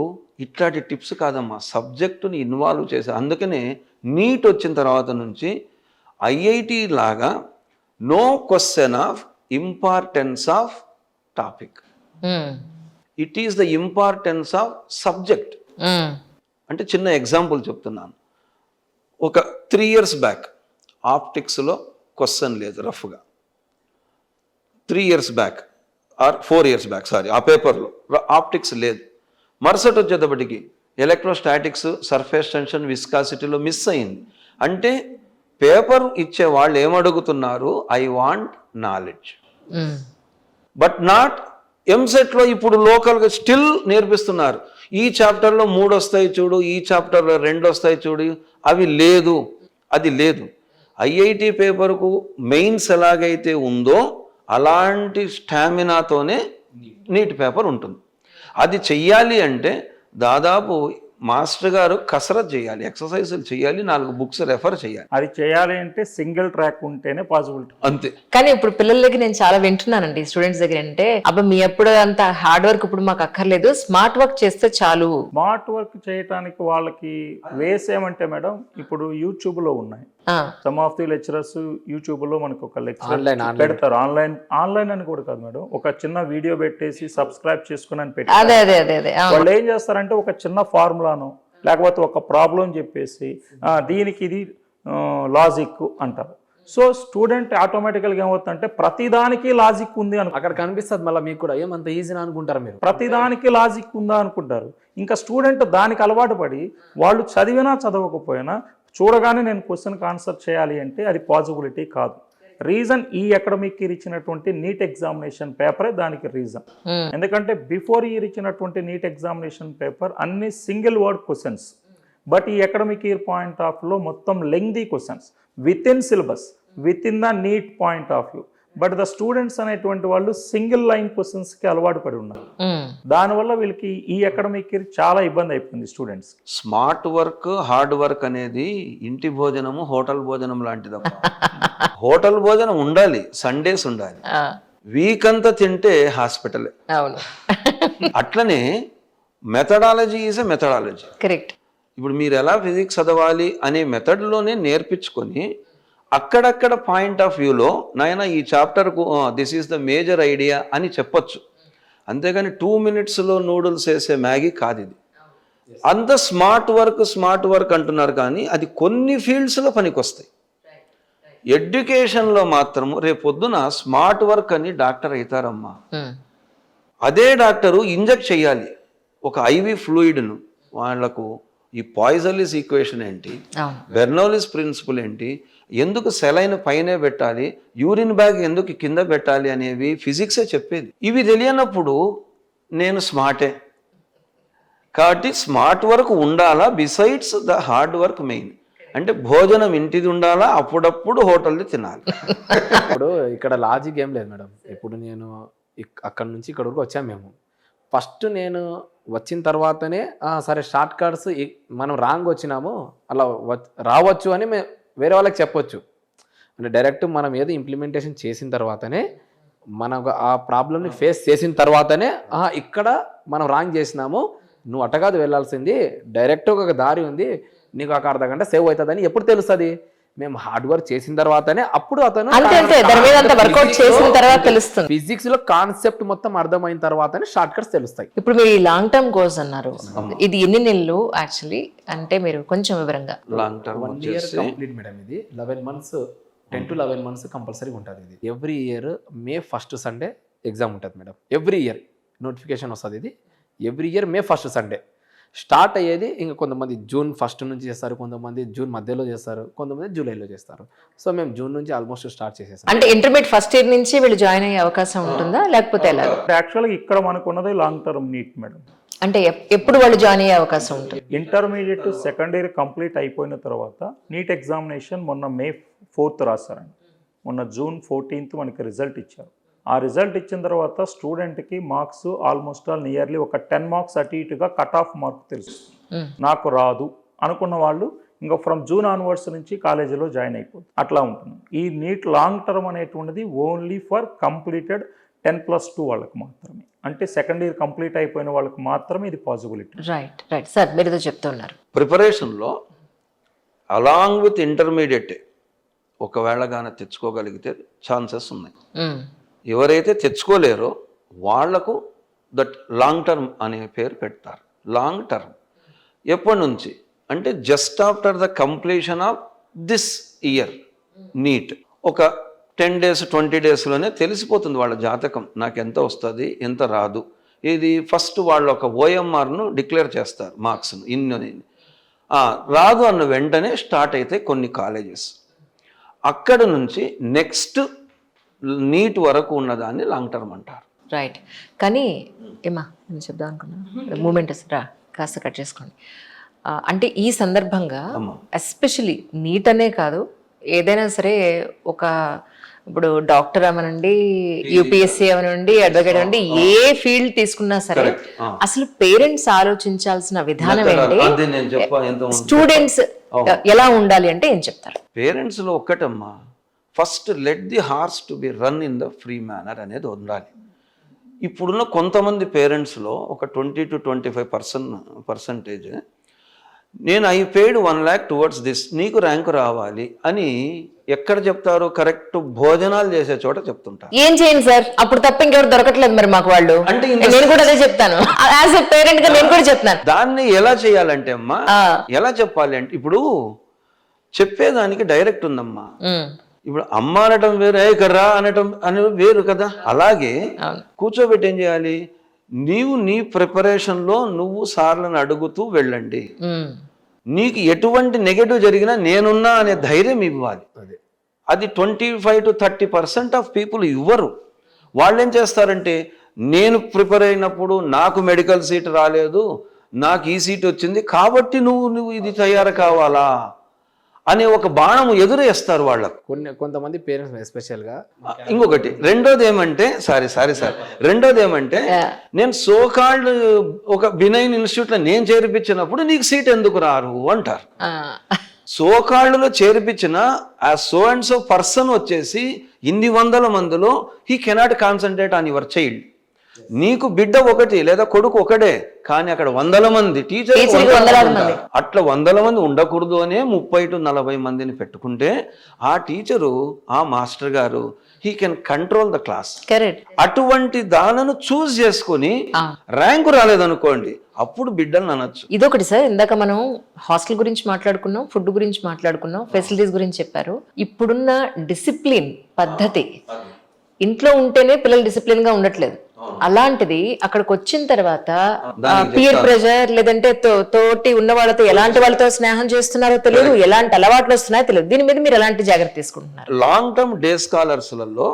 ఇట్లాంటి టిప్స్ కాదమ్మా, సబ్జెక్టుని ఇన్వాల్వ్ చేసి. అందుకనే నీట్ వచ్చిన తర్వాత నుంచి IIT లాగా no question of importance of topic, it is the importance of subject. అంటే చిన్న ఎగ్జాంపుల్ చెప్తున్నాను, ఒక 3 years బ్యాక్ ఆప్టిక్స్లో క్వశ్చన్ లేదు రఫ్గా, 3 years back or 4 years back sorry, ఆ పేపర్లో ఆప్టిక్స్ లేదు. మరుసటి వచ్చేటప్పటికి ఎలక్ట్రోస్టాటిక్స్, సర్ఫేస్ టెన్షన్, విస్కాసిటీలో మిస్ అయింది. అంటే పేపర్ ఇచ్చే వాళ్ళు ఏమడుగుతున్నారు, I want knowledge, but not ఎంసెట్లో. ఇప్పుడు లోకల్గా స్టిల్ నేర్పిస్తున్నారు, ఈ చాప్టర్లో 3 వస్తాయి చూడు, ఈ చాప్టర్లో 2 వస్తాయి చూడు, అవి లేదు, అది లేదు. IIT పేపర్కు మెయిన్స్ ఎలాగైతే ఉందో అలాంటి స్టామినాతోనే నీట్ పేపర్ ఉంటుంది. అది చెయ్యాలి అంటే దాదాపు మాస్టర్ గారు కసరత్ చేయాలి, ఎక్సర్సైజులు చేయాలి, 4 బుక్స్ రెఫర్ చేయాలి. అది చేయాలి అంటే సింగిల్ ట్రాక్ ఉంటేనే పాసిబిలిటీ, అంతే. కానీ ఇప్పుడు పిల్లల దగ్గర నేను చాలా వింటున్నానండి స్టూడెంట్స్ దగ్గర, అంటే అబ్బా మీ అప్పుడు అంత హార్డ్ వర్క్ ఇప్పుడు మాకు అక్కర్లేదు, స్మార్ట్ వర్క్ చేస్తే చాలు. స్మార్ట్ వర్క్ చేయడానికి వాళ్ళకి వేస్ ఏమంటే మేడం, ఇప్పుడు యూట్యూబ్ లో ఉన్నాయి, some of the lecturers YouTube లో మనకు ఒక లెక్చర్ పెడతారు, ఆన్లైన్ అని కూడా కాదు మేడం, ఒక చిన్న వీడియో పెట్టేసి సబ్స్క్రైబ్ చేసుకుని అని పెట్టి వాళ్ళు ఏం చేస్తారంటే ఒక చిన్న ఫార్ములాను లేకపోతే ఒక ప్రాబ్లం చెప్పేసి దీనికి ఇది లాజిక్ అంటారు. సో స్టూడెంట్ ఆటోమేటికల్గా ఏమవుతుందంటే ప్రతిదానికి లాజిక్ ఉంది అక్కడ కనిపిస్తుంది మళ్ళీ మీకు కూడా ఏమంత ఈజీ అనుకుంటారు మీరు. ప్రతిదానికి లాజిక్ ఉందా అనుకుంటారు. ఇంకా స్టూడెంట్ దానికి అలవాటు పడి వాళ్ళు చదివినా చదవకపోయినా చూడగానే నేను క్వశ్చన్కి ఆన్సర్ చేయాలి అంటే అది పాసిబిలిటీ కాదు. రీజన్ ఈ అకాడమిక్ ఇయర్ ఇచ్చినటువంటి నీట్ ఎగ్జామినేషన్ పేపరే దానికి రీజన్. ఎందుకంటే బిఫోర్ ఇయర్ ఇచ్చినటువంటి నీట్ ఎగ్జామినేషన్ పేపర్ అన్ని సింగిల్ వర్డ్ క్వశ్చన్స్, బట్ ఈ అకాడమిక్ ఇయర్ పాయింట్ ఆఫ్ లో మొత్తం lengthy questions with in syllabus, with in the neat point of view. But the students అనేటువంటి వాళ్ళు single line క్వశ్చన్స్కి అలవాటు పడి ఉన్నారు. దానివల్ల వీళ్ళకి ఈ అకాడమిక్ ఇయర్ చాలా ఇబ్బంది అయిపోయింది students. Smart work hard work అనేది ఇంటి భోజనము హోటల్ భోజనం లాంటిదమ్మా. హోటల్ భోజనం ఉండాలి, సండేస్ ఉండాలి, వీక్ అంతా తింటే హాస్పిటల్. అవును, అట్లనే methodology is a methodology. Correct. ఇప్పుడు మీరు ఎలా ఫిజిక్స్ చదవాలి అనే మెథడ్లోనే నేర్పించుకొని అక్కడక్కడ పాయింట్ ఆఫ్ వ్యూలో నాయన ఈ చాప్టర్కు this is the major idea అని చెప్పొచ్చు. అంతేగాని 2 minutesలో నూడిల్స్ వేసే మ్యాగీ కాదు ఇది. అంత స్మార్ట్ వర్క్ అంటున్నారు కానీ అది కొన్ని ఫీల్డ్స్లో పనికొస్తాయి. ఎడ్యుకేషన్లో మాత్రము రేపొద్దున స్మార్ట్ వర్క్ అని డాక్టర్ అవుతారమ్మా. అదే డాక్టరు ఇంజెక్ట్ చేయాలి ఒక ఐవి ఫ్లూయిడ్ను. వాళ్లకు ఈ పాయిజన్లిస్ ఈక్వేషన్ ఏంటి, బెర్నౌలిస్ ప్రిన్సిపల్ ఏంటి, ఎందుకు సెలైన్ పైనే పెట్టాలి, యూరిన్ బ్యాగ్ ఎందుకు కింద పెట్టాలి అనేవి ఫిజిక్సే చెప్పేది. ఇవి తెలియనప్పుడు నేను స్మార్టే. కాబట్టి స్మార్ట్ వర్క్ ఉండాలా besides the hard work main. అంటే భోజనం ఇంటిది ఉండాలా, అప్పుడప్పుడు హోటల్ది తినాలి. ఇప్పుడు ఇక్కడ లాజిక్ ఏం లేదు మేడం. ఇప్పుడు నేను అక్కడ నుంచి ఇక్కడ వరకు వచ్చాము మేము. ఫస్ట్ నేను వచ్చిన తర్వాతనే సరే షార్ట్ కట్స్ మనం రాంగ్ వచ్చినాము అలా రావచ్చు అని మేము వేరే వాళ్ళకి చెప్పొచ్చు. అంటే డైరెక్ట్ మనం ఏదో ఇంప్లిమెంటేషన్ చేసిన తర్వాతనే మనం ఆ ప్రాబ్లమ్ని ఫేస్ చేసిన తర్వాతనే ఇక్కడ మనం రాంగ్ చేసినాము, నువ్వు అట్టగాదు వెళ్ళాల్సింది, డైరెక్ట్ ఒక దారి ఉంది, నీకు ఒక అర్ధ గంట సేవ్ అవుతుందని ఎప్పుడు తెలుస్తుంది? మేము హార్డ్ వర్క్ చేసిన తర్వాతనే అప్పుడు అతను ఫిజిక్స్ లో కాన్సెప్ట్ మొత్తం అర్థమైన తర్వాతనే షార్ట్ కట్స్ తెలుస్తాయి. ఇప్పుడు మీరు ఈ లాంగ్ టర్మ్ కోర్స్ అన్నారు, ఇది ఎన్ని నెలలు యాక్చువల్లీ అంటే మీరు కొంచెం వివరంగా? Long term 1 year complete madam. ఇది 11 months, 10 to 11 months కంపల్సరీ ఉంటుంది. ఇది every year May 1st Sunday exam ఉంటుంది మేడం. ఎవ్రీ ఇయర్ నోటిఫికేషన్ వస్తుంది. ఇది every year May 1st Sunday start అయ్యేది. ఇంకా కొంతమంది June 1st నుంచి చేస్తారు, కొంతమంది June మధ్యలో చేస్తారు, కొంతమంది జూలైలో చేస్తారు. సో మేము జూన్ నుంచి ఆల్మోస్ట్ స్టార్ట్ చేసేసాం. అంటే ఇంటర్మీడియట్ ఫస్ట్ ఇయర్ నుంచి వీళ్ళు జాయిన్ అయ్యే అవకాశం ఉంటుందా లేకపోతే ఎలా? యాక్చువల్గా ఇక్కడ మనకు ఉన్నది లాంగ్ టర్మ్ నీట్ మేడం. అంటే ఎప్పుడు వాళ్ళు జాయిన్ అయ్యే అవకాశం ఉంటుంది? ఇంటర్మీడియట్ సెకండ్ ఇయర్ కంప్లీట్ అయిపోయిన తర్వాత నీట్ ఎగ్జామినేషన్ మొన్న May 4th రాశారండి. మొన్న June 14th మనకి రిజల్ట్ ఇచ్చారు. ఆ రిజల్ట్ ఇచ్చిన తర్వాత స్టూడెంట్కి మార్క్స్ ఆల్మోస్ట్ నియర్లీ ఒక 10 marks అటు ఇటుగా కట్ ఆఫ్ మార్క్ తెలుసు. నాకు రాదు అనుకున్న వాళ్ళు ఇంకా ఫ్రమ్ జూన్ ఆన్వర్డ్స్ నుంచి కాలేజీలో జాయిన్ అయిపోతుంది. అట్లా ఉంటుంది. ఈ నీట్ లాంగ్ టర్మ్ అనేటువంటిది ఓన్లీ ఫర్ కంప్లీటెడ్ 10+2 వాళ్ళకి మాత్రమే. అంటే సెకండ్ ఇయర్ కంప్లీట్ అయిపోయిన వాళ్ళకి మాత్రమే ఇది పాసిబిలిటీ. రైట్ రైట్ సార్, మీరు ఏదో చెప్తున్నారు. ప్రిపరేషన్లో అలాంగ్ విత్ ఇంటర్మీడియట్ ఒకవేళ కానీ తెచ్చుకోగలిగితే ఛాన్సెస్ ఉన్నాయి. ఎవరైతే తెచ్చుకోలేరో వాళ్లకు దట్ లాంగ్ టర్మ్ అనే పేరు పెడతారు. లాంగ్ టర్మ్ ఎప్పటి నుంచి అంటే just after the completion of this year NEET ఒక 10 days 20 daysలోనే తెలిసిపోతుంది వాళ్ళ జాతకం, నాకు ఎంత వస్తుంది ఎంత రాదు. ఇది ఫస్ట్ వాళ్ళు ఒక OMRను డిక్లేర్ చేస్తారు, మార్క్స్ను ఇన్ని రాదు అన్న వెంటనే స్టార్ట్ అయితే కొన్ని కాలేజెస్. అక్కడ నుంచి నెక్స్ట్ నీట్ వరకు ఉన్నదాన్ని లాంగ్ టర్మ్ అంటారు. రైట్. కానీ ఏమా నేను చెప్దాం అనుకున్నా, మూమెంట్ రా కాస్త కట్ చేసుకోండి. అంటే ఈ సందర్భంగా ఎస్పెషలీ నీట్ అనే కాదు, ఏదైనా సరే ఒక ఇప్పుడు డాక్టర్ అవనండి, యూపీఎస్సీ అవనండి, అడ్వకేట్ అవ్వండి, ఏ ఫీల్డ్ తీసుకున్నా సరే అసలు పేరెంట్స్ ఆలోచించాల్సిన విధానం ఏంటి, స్టూడెంట్స్ ఎలా ఉండాలి అంటే ఏం చెప్తారు? పేరెంట్స్లో ఒక్కటమ్మా, first let the horse to be run in the free manner అనేది ఉండాలి. ఇప్పుడున్న కొంతమంది పేరెంట్స్లో ఒక 20 to 25% నేను I paid 1 lakh towards this, నీకు ర్యాంకు రావాలి అని ఎక్కడ చెప్తారు? కరెక్ట్ భోజనాలు చేసే చోట చెప్తుంటారు. ఏం చేయండి సార్, అప్పుడు తప్ప ఇంకెవరు దొరకట్లేదు మరి మాకు వాళ్ళు. అంటే నేను కూడా అదే చెప్తాను, యాజ్ ఎ పేరెంట్ గా నేను కూడా చెప్తాను. దాన్ని ఎలా చేయాలంటే అమ్మా, ఎలా చెప్పాలి అంటే ఇప్పుడు చెప్పేదానికి డైరెక్ట్ ఉందమ్మా. ఇప్పుడు అమ్మ అనటం వేరు, ఇక్కడ రా అనటం అని వేరు కదా. అలాగే కూర్చోబెట్టి ఏం చేయాలి, నీవు నీ ప్రిపరేషన్లో నువ్వు సార్లను అడుగుతూ వెళ్ళండి. నీకు ఎటువంటి నెగటివ్ జరిగినా నేనున్నా అనే ధైర్యం ఇవ్వాలి. అది 25 to 30% ఆఫ్ పీపుల్ ఇవ్వరు. వాళ్ళు ఏం చేస్తారంటే, నేను ప్రిపేర్ అయినప్పుడు నాకు మెడికల్ సీట్ రాలేదు, నాకు ఈ సీట్ వచ్చింది కాబట్టి నువ్వు ఇది తయారు కావాలా అనే ఒక బాణం ఎదురేస్తారు వాళ్ళకు. కొంతమంది పేరెంట్స్ ఎస్పెషల్గా. ఇంకొకటి రెండోది ఏమంటే రెండోది ఏమంటే, నేను సోకాల్డ్ ఒక బినైన్ ఇన్స్టిట్యూట్లో నేను చేర్పించినప్పుడు నీకు సీట్ ఎందుకు రారు అంటారు. సోకాళ్ళలో చేర్పించిన ఆ సో అండ్ సో పర్సన్ వచ్చేసి ఇన్ని వందల మందిలో he cannot concentrate on your child. నీకు బిడ్డ ఒకటి లేదా కొడుకు ఒకడే, కానీ అక్కడ వందల మంది టీచర్, అట్లా వందల మంది ఉండకూడదు అనే 30 to 40 మందిని పెట్టుకుంటే ఆ టీచరు, ఆ మాస్టర్ గారు he can control the class. అటువంటి దానిని చూస్ చేసుకుని ర్యాంకు రాలేదనుకోండి, అప్పుడు బిడ్డలను అనొచ్చు. ఇదొకటి సార్, ఇందాక మనం హాస్టల్ గురించి మాట్లాడుకున్నాం, ఫుడ్ గురించి మాట్లాడుకున్నాం, ఫెసిలిటీస్ గురించి చెప్పారు. ఇప్పుడున్న డిసిప్లిన్ పద్ధతి, ఇంట్లో ఉంటేనే పిల్లలు డిసిప్లిన్ గా ఉండట్లేదు. అలాంటిది అక్కడికి వచ్చిన తర్వాత పియర్ ప్రెషర్, లేదంటే తోటి ఉన్న వాళ్ళతో ఎలాంటి వాళ్ళతో స్నేహం చేస్తున్నారో తెలియదు, ఎలాంటి అలవాట్లు వస్తున్నాయో తెలియదు. దీని మీద మీరు ఎలాంటి జాగ్రత్త తీసుకుంటున్నారు? లాంగ్ టర్మ్ డే స్కాలర్స్లలో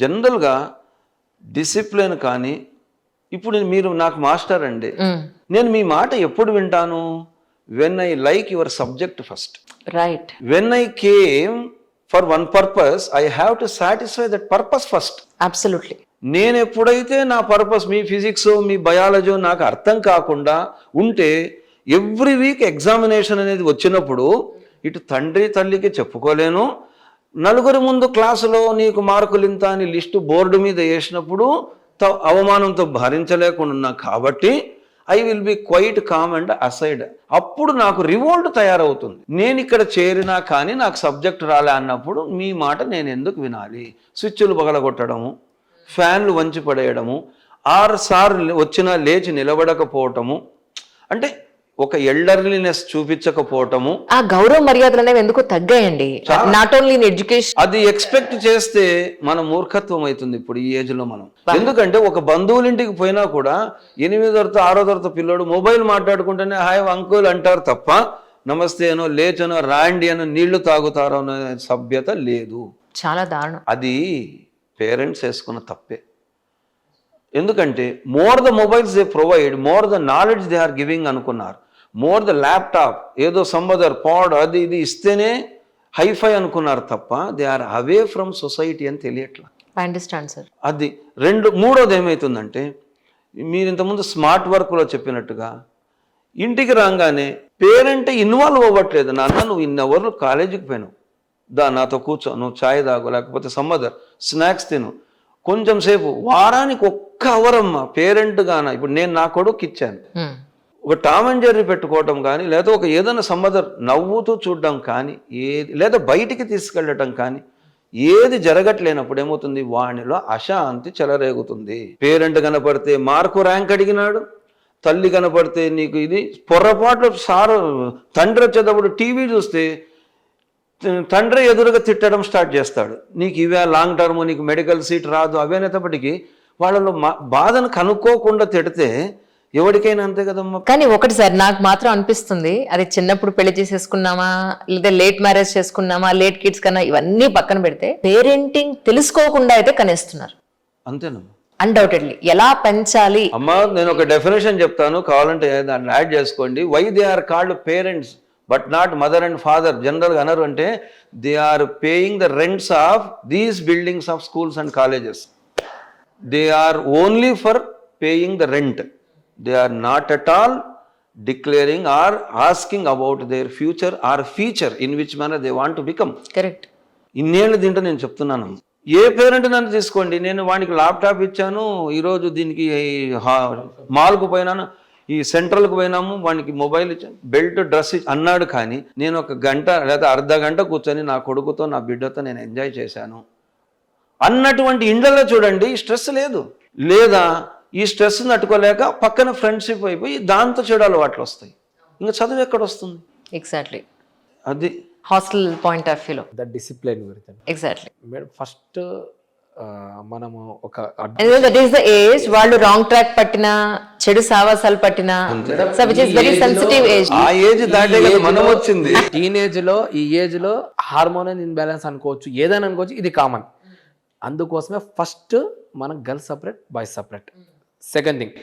జనరల్గా డిసిప్లిన్ కానీ, ఇప్పుడు మీరు నాకు మాస్టర్ అండి, నేను మీ మాట ఎప్పుడు వింటాను? When I like your subject first. Right. When I came for one purpose, I have to satisfy that purpose first. Absolutely. నేను ఎప్పుడైతే నా పర్పస్, మీ ఫిజిక్స్ మీ బయాలజీ నాకు అర్థం కాకుండా ఉంటే, ఎవ్రీ వీక్ ఎగ్జామినేషన్ అనేది వచ్చినప్పుడు ఇటు తండ్రి తల్లికి చెప్పుకోలేను, నలుగురి ముందు క్లాసులో నీకు మార్కులు ఇంత అని లిస్టు బోర్డు మీద వేసినప్పుడు అవమానంతో భరించలేకుండా, కాబట్టి I will be quite calm and aside. అప్పుడు నాకు రివోల్ట్ తయారవుతుంది. నేను ఇక్కడ చేరినా కానీ నాకు సబ్జెక్ట్ రాలే అన్నప్పుడు మీ మాట నేను ఎందుకు వినాలి? స్విచ్లు పగలగొట్టడము, ఫ్యాన్లు వంచి పడేయడము, 6 సార్లు వచ్చినా లేచి నిలబడకపోవటము, అంటే ఒక ఎల్డర్లీనెస్ చూపించకపోవటము, ఆ గౌరవ మర్యాదలు అనేవి ఎందుకు తగ్గాయండి? Not only in education. అది ఎక్స్పెక్ట్ చేస్తే మన మూర్ఖత్వం అవుతుంది ఇప్పుడు ఈ ఏజ్ లో మనం. ఎందుకంటే ఒక బంధువులింటికి పోయినా కూడా 8వ తరగతి 6వ తరగతి పిల్లోడు మొబైల్ మాట్లాడుకుంటేనే హాయ్ అంకుల్ అంటారు తప్ప, నమస్తే అనో లేచనో రాండి అనో నీళ్లు తాగుతారో అనే సభ్యత లేదు. చాలా దారుణం. అది పేరెంట్స్ వేసుకున్న తప్పే. ఎందుకంటే more the mobiles they provide, more the knowledge they are giving అనుకున్నారు. మోర్ ద ల్యాప్టాప్, ఏదో సంబదర్ పాడ్ అది ఇది ఇస్తేనే హైఫై అనుకున్నారు తప్ప they are away from society అని తెలియట్లా. I understand sir. అది మూడోది ఏమవుతుందంటే, మీరు ఇంతకుముందు స్మార్ట్ వర్క్లో చెప్పినట్టుగా ఇంటికి రాగానే పేరెంట్ ఇన్వాల్వ్ అవ్వట్లేదు. నాన్న నువ్వు ఇన్ని అవర్లు కాలేజీకి పోయినావు, నాతో కూర్చో, నువ్వు ఛాయ్ తాగు, లేకపోతే సంబదర్ స్నాక్స్ తిను, కొంచెం సేపు, వారానికి 1 అవర్ అమ్మా పేరెంట్ గాన. ఇప్పుడు నేను నా కొడుకు ఇచ్చాను, ఒక టామ్ అండ్ జెర్రీ పెట్టుకోవటం కానీ, లేదా ఒక ఏదైనా సంబదర్ నవ్వుతూ చూడడం కానీ, ఏది లేదా బయటికి తీసుకెళ్ళటం కానీ ఏది జరగట్లేనప్పుడు ఏమవుతుంది, వాణిలో అశాంతి చెలరేగుతుంది. పేరెంట్ కనపడితే మార్కు ర్యాంక్ అడిగినాడు, తల్లి కనపడితే నీకు ఇది పొరపాట్లు, తండ్రి వచ్చేటప్పుడు టీవీ చూస్తే తండ్రి ఎదురుగా తిట్టడం స్టార్ట్ చేస్తాడు, నీకు ఇవే లాంగ్ టర్మ్, నీకు మెడికల్ సీట్ రాదు అవేనేటప్పటికీ వాళ్ళలో బాధను కనుక్కోకుండా తిడితే ఎవరికైనా అంతే కదమ్మా. కానీ ఒకటి సార్, నాకు మాత్రం అనిపిస్తుంది, అది చిన్నప్పుడు పెళ్లి చేసేసుకున్నామా, లేదా లేట్ మ్యారేజ్ చేసుకున్నామా, లేట్ కిడ్స్ కన్నా ఇవన్నీ పక్కన పెడితే పేరెంటింగ్ తెలుసుకోకుండా అయితే కనేస్తున్నారు. అంతేనమ్మా, అన్డౌటెడ్లీ. ఎలా పెంచాలి అమ్మా, నేను ఒక డెఫినేషన్ చెప్తాను, కావాలంటే దాన్ని యాడ్ చేసుకోండి. Why they are called parents but not mother and father. జనరల్గా అనరు అంటే, they are paying the rents of these buildings of schools and colleges. They are only for paying the rent. They are not at all declaring or asking about their future or feature in which manner they want to become. Correct. ఇన్నేళ్ళు దీంట్లో నేను చెప్తున్నాను, ఏ parent నన్ను తీసుకోండి, నేను వానికి laptop ఇచ్చాను, ఈరోజు దీనికి మాల్కు పోయినాను, ఈ సెంట్రల్కి పోయినాము, వానికి మొబైల్ ఇచ్చాను, బెల్ట్ డ్రెస్ అన్నాడు, కానీ నేను 1 గంట లేదా అర్ధ గంట కూర్చొని నా కొడుకుతో నా బిడ్డతో నేను ఎంజాయ్ చేశాను అన్నటువంటి ఇండ్లలో చూడండి స్ట్రెస్ లేదు. లేదా ఈ స్ట్రెస్ తట్టుకోలేక పక్కన ఫ్రెండ్షిప్ అయిపోయి దాంతో చెడు అలవాట్లు వస్తాయి, ఇంకా చదువు ఎక్కడ వస్తుంది? ఎగ్జాక్ట్లీ. అది హాస్టల్ పాయింట్ ఆఫ్ వ్యూలో. ద డిసిప్లిన్ గురించి ఎగ్జాక్ట్లీ. మేడం ఫస్ట్ మనము ఒక దట్ ఈస్ ద ఏజ్ వాళ్ళు రాంగ్ ట్రాక్ పట్టిన, చెడు సావాసాలు పట్టిన, so which is very sensitive age. ఆ ఏజ్ దాటే కదా మనం వచ్చింది. ఈ ఏజ్ లో హార్మోనల్ ఇన్బ్యాలెన్స్ అనుకోవచ్చు, ఏదైనా అనుకోవచ్చు, ఇది కామన్. అందుకోసమే ఫస్ట్ మనం girls separate, boys separate. Second thing,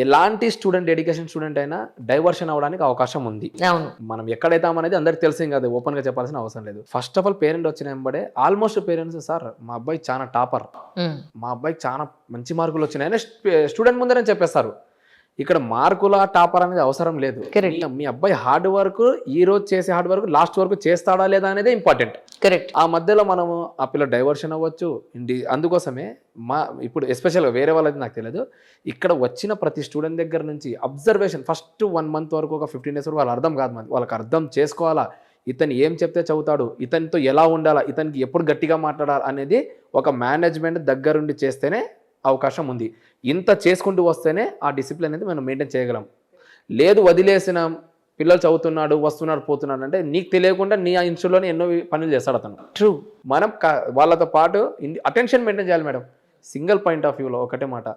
ఎలాంటి స్టూడెంట్, ఎడ్యుకేషన్ స్టూడెంట్ అయినా డైవర్షన్ అవడానికి అవకాశం ఉంది. అవును. మనం ఎక్కడైతాం అనేది అందరికి తెలిసింది కదా, ఓపెన్ గా చెప్పాల్సిన అవసరం లేదు. ఫస్ట్ ఆఫ్ ఆల్ పేరెంట్ వచ్చిన వెంబడే ఆల్మోస్ట్ పేరెంట్స్, సార్ మా అబ్బాయి చాలా టాపర్, మా అబ్బాయికి చాలా మంచి మార్కులు వచ్చినాయని స్టూడెంట్ ముందరే చెప్పేస్తారు. ఇక్కడ మార్కుల టాపర్ అనేది అవసరం లేదు. మీ అబ్బాయి హార్డ్ వర్క్, ఈ రోజు చేసే హార్డ్ వర్క్ లాస్ట్ వరకు చేస్తాడా లేదా అనేది ఇంపార్టెంట్. కరెక్ట్. ఆ మధ్యలో మనము ఆ పిల్ల డైవర్షన్ అవ్వచ్చు. అందుకోసమే ఇప్పుడు ఎస్పెషల్గా వేరే వాళ్ళది నాకు తెలియదు, ఇక్కడ వచ్చిన ప్రతి స్టూడెంట్ దగ్గర నుంచి అబ్జర్వేషన్ ఫస్ట్ 1 month వరకు, ఒక 15 days వరకు వాళ్ళు అర్థం కాదు, వాళ్ళకి అర్థం చేసుకోవాలా, ఇతను ఏం చెప్తే చదువుతాడు, ఇతనితో ఎలా ఉండాలా, ఇతనికి ఎప్పుడు గట్టిగా మాట్లాడాలి అనేది ఒక మేనేజ్మెంట్ దగ్గరుండి చేస్తేనే అవకాశం ఉంది. ఇంత చేసుకుంటూ వస్తేనే ఆ డిసిప్లిన్ అనేది మనం మెయింటైన్ చేయగలం. లేదు వదిలేసిన పిల్లలు చదువుతున్నాడు, వస్తున్నాడు, పోతున్నాడు అంటే నీకు తెలియకుండా నీ ఆ ఇన్స్టిట్యూట్లోనే ఎన్నో పనులు చేస్తాడు అతను. ట్రూ. మనం వాళ్ళతో పాటు అటెన్షన్ మెయింటైన్ చేయాలి మేడం. సింగిల్ పాయింట్ ఆఫ్ వ్యూలో ఒకటే మాట,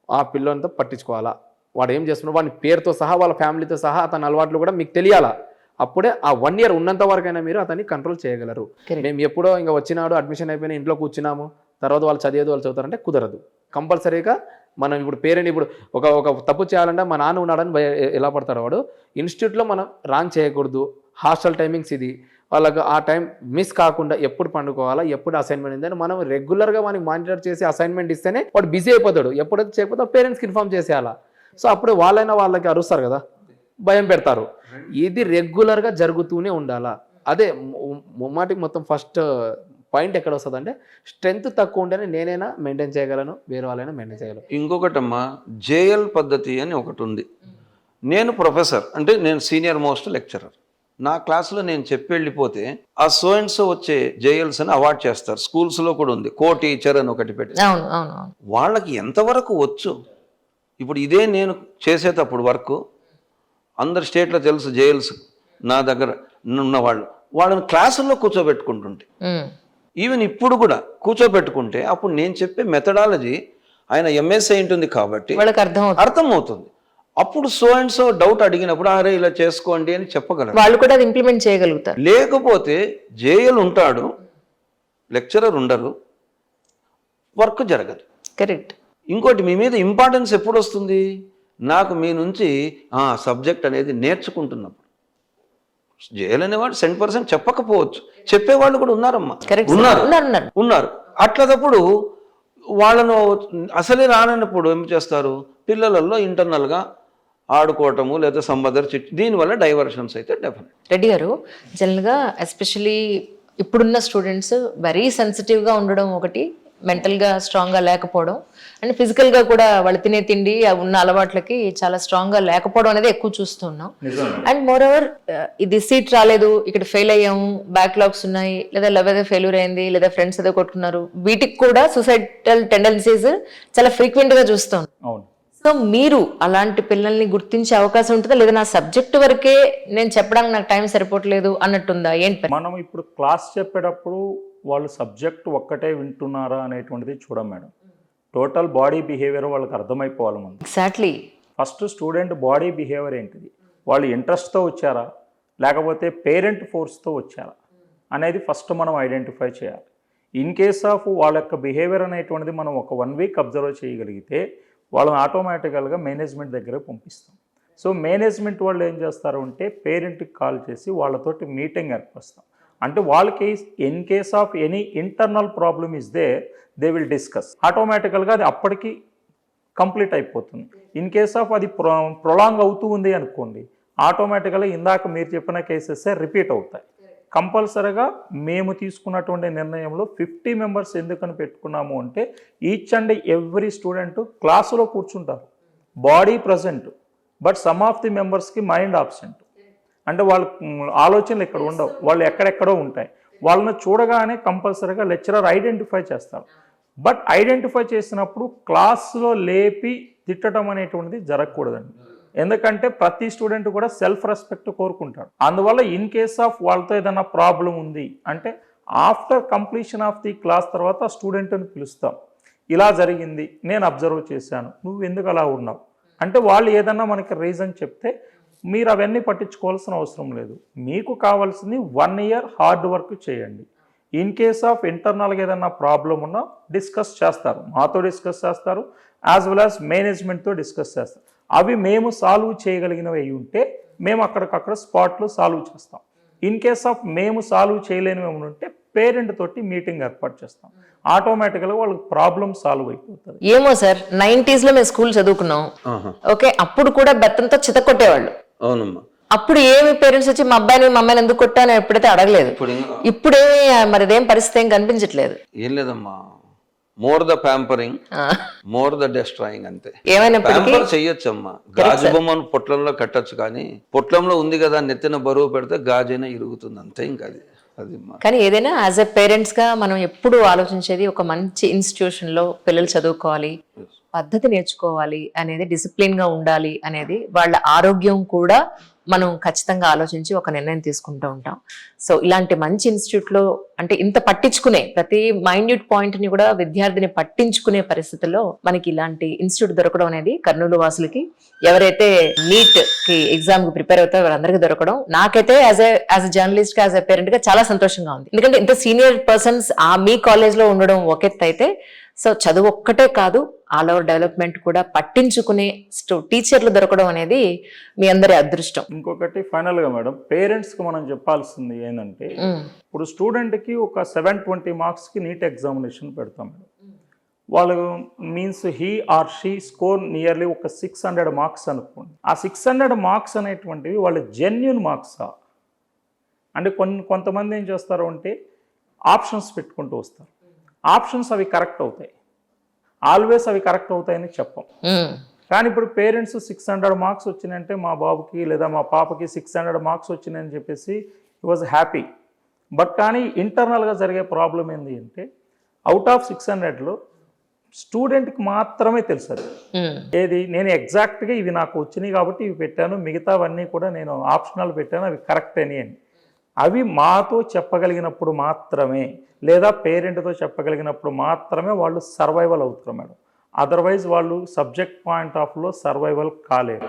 ఆ పిల్లలతో పట్టించుకోవాలా, వాడు ఏం చేస్తున్నాడు, వాడి పేరుతో సహా, వాళ్ళ ఫ్యామిలీతో సహా, అతని అలవాట్లు కూడా మీకు తెలియాలా. అప్పుడే ఆ 1 year ఉన్నంత వరకైనా మీరు అతన్ని కంట్రోల్ చేయగలరు. మేము ఎప్పుడో ఇంకా వచ్చినాడు, అడ్మిషన్ అయిపోయినా ఇంట్లో కూర్చున్నాము, తర్వాత వాళ్ళు చదివేది వాళ్ళు చదువుతారంటే కుదరదు. కంపల్సరీగా మనం ఇప్పుడు పేరెంట్ ఇప్పుడు ఒక తప్పు చేయాలంటే మా నాన్న ఉన్నాడని ఎలా పడతాడు వాడు, ఇన్స్టిట్యూట్లో మనం రాంగ్ చేయకూడదు. హాస్టల్ టైమింగ్స్ ఇది, వాళ్ళకు ఆ టైం మిస్ కాకుండా ఎప్పుడు పండుకోవాలా, ఎప్పుడు అసైన్మెంట్ ఉందని మనం రెగ్యులర్గా మనకి మానిటర్ చేసి అసైన్మెంట్ ఇస్తేనే వాడు బిజీ అయిపోతాడు. ఎప్పుడైతే చేయకపోతే పేరెంట్స్కి ఇన్ఫార్మ్ చేసేయాలా. సో అప్పుడు వాళ్ళకి అరుస్తారు కదా, భయం పెడతారు. ఇది రెగ్యులర్గా జరుగుతూనే ఉండాలా. అదే ముమ్మాటికి మొత్తం ఫస్ట్ పాయింట్ ఎక్కడ వస్తుంది అంటే, స్ట్రెంత్ తక్కువ ఉంటేనే నేనైనా మెయింటైన్ చేయగలను, వేరే వాళ్ళైనా మెయింటైన్ చేయగలను. ఇంకొకటమ్మా, జేఎల్ పద్ధతి అని ఒకటి ఉంది. నేను ప్రొఫెసర్ అంటే నేను సీనియర్ మోస్ట్ లెక్చరర్, నా క్లాసులో నేను చెప్పి వెళ్ళిపోతే ఆ సో అండ్ సో వచ్చే జేఎల్స్ అని అవార్డ్ చేస్తారు. స్కూల్స్లో కూడా ఉంది, కో టీచర్ అని ఒకటి పెట్టి. వాళ్ళకి ఎంతవరకు వచ్చు. ఇప్పుడు ఇదే నేను చేసేటప్పుడు వర్క్ అందరు స్టేట్లో తెలుసు, జేఎల్స్ నా దగ్గర ఉన్న వాళ్ళని క్లాసుల్లో కూర్చోబెట్టుకుంటుంటే, ఈవెన్ ఇప్పుడు కూడా కూర్చోబెట్టుకుంటే అప్పుడు నేను చెప్పే మెథడాలజీ ఆయన ఎంఎస్ఐ ఉంటుంది కాబట్టి అర్థమవుతుంది. అప్పుడు సో అండ్ సో డౌట్ అడిగినప్పుడు అరే ఇలా చేసుకోండి అని చెప్పగలరు, వాళ్ళు కూడా అది ఇంప్లిమెంట్ చేయగలుగుతారు. లేకపోతే జేఎల్ ఉంటాడు, లెక్చరర్ ఉండరు, వర్క్ జరగదు. కరెక్ట్. ఇంకోటి, మీ మీద ఇంపార్టెన్స్ ఎప్పుడు వస్తుంది, నాకు మీ నుంచి సబ్జెక్ట్ అనేది నేర్చుకుంటున్నప్పుడు. జేఎల్ అనేవాడు 100% చెప్పకపోవచ్చు, చెప్పేవాళ్ళు కూడా ఉన్నారమ్మా, ఉన్నారు. అట్లప్పుడు వాళ్ళను అసలే రానప్పుడు ఏం చేస్తారు, పిల్లలలో ఇంటర్నల్గా ఆడుకోవటము లేదా సంబంధం దీనివల్ల డైవర్షన్స్ అయితే డెఫినెట్. రెడ్డి గారు, జనరల్గా ఎస్పెషలీ ఇప్పుడున్న స్టూడెంట్స్ వెరీ సెన్సిటివ్గా ఉండడం ఒకటి, మెంటల్గా స్ట్రాంగ్గా లేకపోవడం, అండ్ ఫిజికల్గా కూడా వాళ్ళు తినే తిండి ఉన్న అలవాట్లకి చాలా స్ట్రాంగ్గా లేకపోవడం అనేది ఎక్కువ చూస్తున్నాం. అండ్ మోర్ ఓవర్ ఇది సీట్ రాలేదు, ఇక్కడ ఫెయిల్ అయ్యాము, బ్యాక్లాగ్స్ ఉన్నాయి, లేదా ఫెయిల్యూర్ అయింది, లేదా ఫ్రెండ్స్ ఏదో కొట్టుకున్నారు, వీటికి కూడా సూసైడల్ టెండెన్సీస్ చాలా ఫ్రీక్వెంట్గా చూస్తాం. సో మీరు అలాంటి పిల్లల్ని గుర్తించే అవకాశం ఉంటుందా, లేదా నా సబ్జెక్ట్ వరకే నేను చెప్పడానికి నాకు టైం సరిపోవట్లేదు అన్నట్టుందా, ఏంటి? మనం ఇప్పుడు క్లాస్ చెప్పేటప్పుడు వాళ్ళు సబ్జెక్ట్ ఒక్కటే వింటున్నారా అనేటువంటిది చూడం మేడం. టోటల్ బాడీ బిహేవియర్ వాళ్ళకి అర్థమైపోవాలి మనం. Exactly. First student body behaviour ఏంటిది, వాళ్ళు ఇంట్రెస్ట్తో వచ్చారా లేకపోతే పేరెంట్ ఫోర్స్తో వచ్చారా అనేది ఫస్ట్ మనం ఐడెంటిఫై చేయాలి. ఇన్ కేస్ ఆఫ్ వాళ్ళ యొక్క బిహేవియర్ అనేటువంటిది మనం ఒక 1 week అబ్జర్వ్ చేయగలిగితే వాళ్ళని ఆటోమేటికల్గా మేనేజ్మెంట్ దగ్గర పంపిస్తాం. సో మేనేజ్మెంట్ వాళ్ళు ఏం చేస్తారు అంటే పేరెంట్కి కాల్ చేసి వాళ్ళతోటి మీటింగ్ ఏర్పరుస్తాం. అంటే వాళ్ళకి in case of any internal problem is there they will discuss. ఆటోమేటికల్గా అది అప్పటికి కంప్లీట్ అయిపోతుంది. ఇన్ కేస్ ఆఫ్ అది ప్రొలాంగ్ అవుతూ ఉంది అనుకోండి, ఆటోమేటికల్గా ఇందాక మీరు చెప్పిన కేసెస్ రిపీట్ అవుతాయి. కంపల్సరీగా మేము తీసుకున్నటువంటి నిర్ణయంలో 50 members ఎందుకని పెట్టుకున్నాము అంటే, ఈచ్ అండ్ ఎవ్రీ స్టూడెంట్ క్లాసులో కూర్చుంటారు, body present, but some of the మెంబర్స్కి మైండ్ ఆబ్సెంట్. అంటే వాళ్ళ ఆలోచనలు ఇక్కడ ఉండవు, వాళ్ళు ఎక్కడెక్కడో ఉంటాయి. వాళ్ళని చూడగానే కంపల్సరీగా లెక్చరర్ ఐడెంటిఫై చేస్తారు. బట్ ఐడెంటిఫై చేసినప్పుడు క్లాస్లో లేపి తిట్టడం అనేటువంటిది జరగకూడదండి. ఎందుకంటే ప్రతి స్టూడెంట్ కూడా సెల్ఫ్ రెస్పెక్ట్ కోరుకుంటాడు. అందువల్ల ఇన్ కేస్ ఆఫ్ వాళ్ళతో ఏదైనా ప్రాబ్లం ఉంది అంటే after completion of the class తర్వాత స్టూడెంట్ని పిలుస్తాం. ఇలా జరిగింది, నేను అబ్జర్వ్ చేశాను, నువ్వు ఎందుకు అలా ఉన్నావు అంటే వాళ్ళు ఏదన్నా మనకి రీజన్ చెప్తే మీరు అవన్నీ పట్టించుకోవాల్సిన అవసరం లేదు. మీకు కావాల్సింది 1 year హార్డ్ వర్క్ చేయండి. ఇన్ కేస్ ఆఫ్ ఇంటర్నల్గా ఏదైనా ప్రాబ్లం ఉన్నా డిస్కస్ చేస్తారు, మాతో డిస్కస్ చేస్తారు, యాజ్ వెల్ యాజ్ మేనేజ్మెంట్తో డిస్కస్ చేస్తారు. అవి మేము సాల్వ్ చేయగలిగినవి అయి ఉంటే మేము అక్కడికక్కడ స్పాట్లో సాల్వ్ చేస్తాం. ఇన్ కేస్ ఆఫ్ మేము సాల్వ్ చేయలేనివి ఏమైనా ఉంటే పేరెంట్ తోటి మీటింగ్ ఏర్పాటు చేస్తాం. ఆటోమేటిక్గా వాళ్ళకి ప్రాబ్లం సాల్వ్ అయిపోతుంది. ఏమో సార్ 90s లో మేము స్కూల్ చదువుకున్నాం, ఓకే, అప్పుడు కూడా బెత్తంతో చితకొట్టేవాళ్ళు. అవునమ్మా. అప్పుడు ఏమి పేరెంట్స్ వచ్చి మా అబ్బాయిని మా అమ్మాయిని ఎందుకు కొట్టాను ఎప్పుడైతే అడగలేదు. ఇప్పుడేమి మరి అదేం పరిస్థితి ఏం కనిపించట్లేదు. ఏం లేదమ్మా, more the pampering more the destroying అంతే. ఏమైనప్పటికీ ప్యాంపర్ చెయ్యొచ్చమ్మా, గాజు బొమ్మను పొట్లంలో కట్టొచ్చు, కానీ పొట్లంలో ఉంది కదా నెత్తిన బరువు పెడితే గాజైనా ఇరుగుతుంది అంతే. ఇంకా అది కానీ ఏదైనా యాజ్ ఎ పేరెంట్స్ గా మనం ఎప్పుడు ఆలోచించేది ఒక మంచి ఇన్స్టిట్యూషన్ లో పిల్లలు చదువుకోవాలి, పద్ధతి నేర్చుకోవాలి అనేది, డిసిప్లిన్ గా ఉండాలి అనేది, వాళ్ళ ఆరోగ్యం కూడా మనం ఖచ్చితంగా ఆలోచించి ఒక నిర్ణయం తీసుకుంటూ ఉంటాం. సో ఇలాంటి మంచి ఇన్స్టిట్యూట్ లో అంటే ఇంత పట్టించుకునే ప్రతి మైన్యూట్ పాయింట్ ని కూడా విద్యార్థిని పట్టించుకునే పరిస్థితుల్లో మనకి ఇలాంటి ఇన్స్టిట్యూట్ దొరకడం అనేది కర్నూలు వాసులకి, ఎవరైతే నీట్ కి ఎగ్జామ్ కి ప్రిపేర్ అవుతారో వాళ్ళందరికీ దొరకడం నాకైతే యాజ్ ఎ జర్నలిస్ట్ గా, యాజ్ ఎ పేరెంట్ గా చాలా సంతోషంగా ఉంది. ఎందుకంటే ఇంత సీనియర్ పర్సన్స్ మీ కాలేజ్ లో ఉండడం ఒక ఎత్తు అయితే, సో చదువు ఒక్కటే కాదు ఆల్ ఓవర్ డెవలప్మెంట్ కూడా పట్టించుకునే టీచర్లు దొరకడం అనేది మీ అందరి అదృష్టం. ఇంకొకటి ఫైనల్గా మేడం, పేరెంట్స్కి మనం చెప్పాల్సింది ఏంటంటే ఇప్పుడు స్టూడెంట్కి ఒక 720 మార్క్స్కి నీట్ ఎగ్జామినేషన్ పెడతాం మేడం. వాళ్ళు means he or she score nearly ఒక 600 మార్క్స్ అనుకోండి. ఆ 600 మార్క్స్ అనేటువంటివి వాళ్ళ జెన్యున్ మార్క్సా అంటే కొంతమంది ఏం చేస్తారు అంటే ఆప్షన్స్ పెట్టుకుంటూ వస్తారు. ఆప్షన్స్ అవి కరెక్ట్ అవుతాయి, ఆల్వేస్ అవి కరెక్ట్ అవుతాయని చెప్పం. కానీ ఇప్పుడు పేరెంట్స్ 600 మార్క్స్ వచ్చినాయంటే మా బాబుకి లేదా మా పాపకి 600 మార్క్స్ వచ్చినాయని చెప్పేసి హీ వాజ్ హ్యాపీ. బట్ కానీ ఇంటర్నల్గా జరిగే ప్రాబ్లం ఏంటి అంటే అవుట్ ఆఫ్ 600లో స్టూడెంట్కి మాత్రమే తెలుసు అది ఏది నేను ఎగ్జాక్ట్గా ఇవి నాకు వచ్చినాయి కాబట్టి ఇవి పెట్టాను, మిగతావన్నీ కూడా నేను ఆప్షనల్ పెట్టాను, అవి కరెక్ట్ అని. అవి మాతో చెప్పగలిగినప్పుడు మాత్రమే లేదా పేరెంట్తో చెప్పగలిగినప్పుడు మాత్రమే వాళ్ళు సర్వైవల్ అవుతారు మేడం. అదర్వైజ్ వాళ్ళు సబ్జెక్ట్ పాయింట్ ఆఫ్ లో సర్వైవల్ కాలేరు.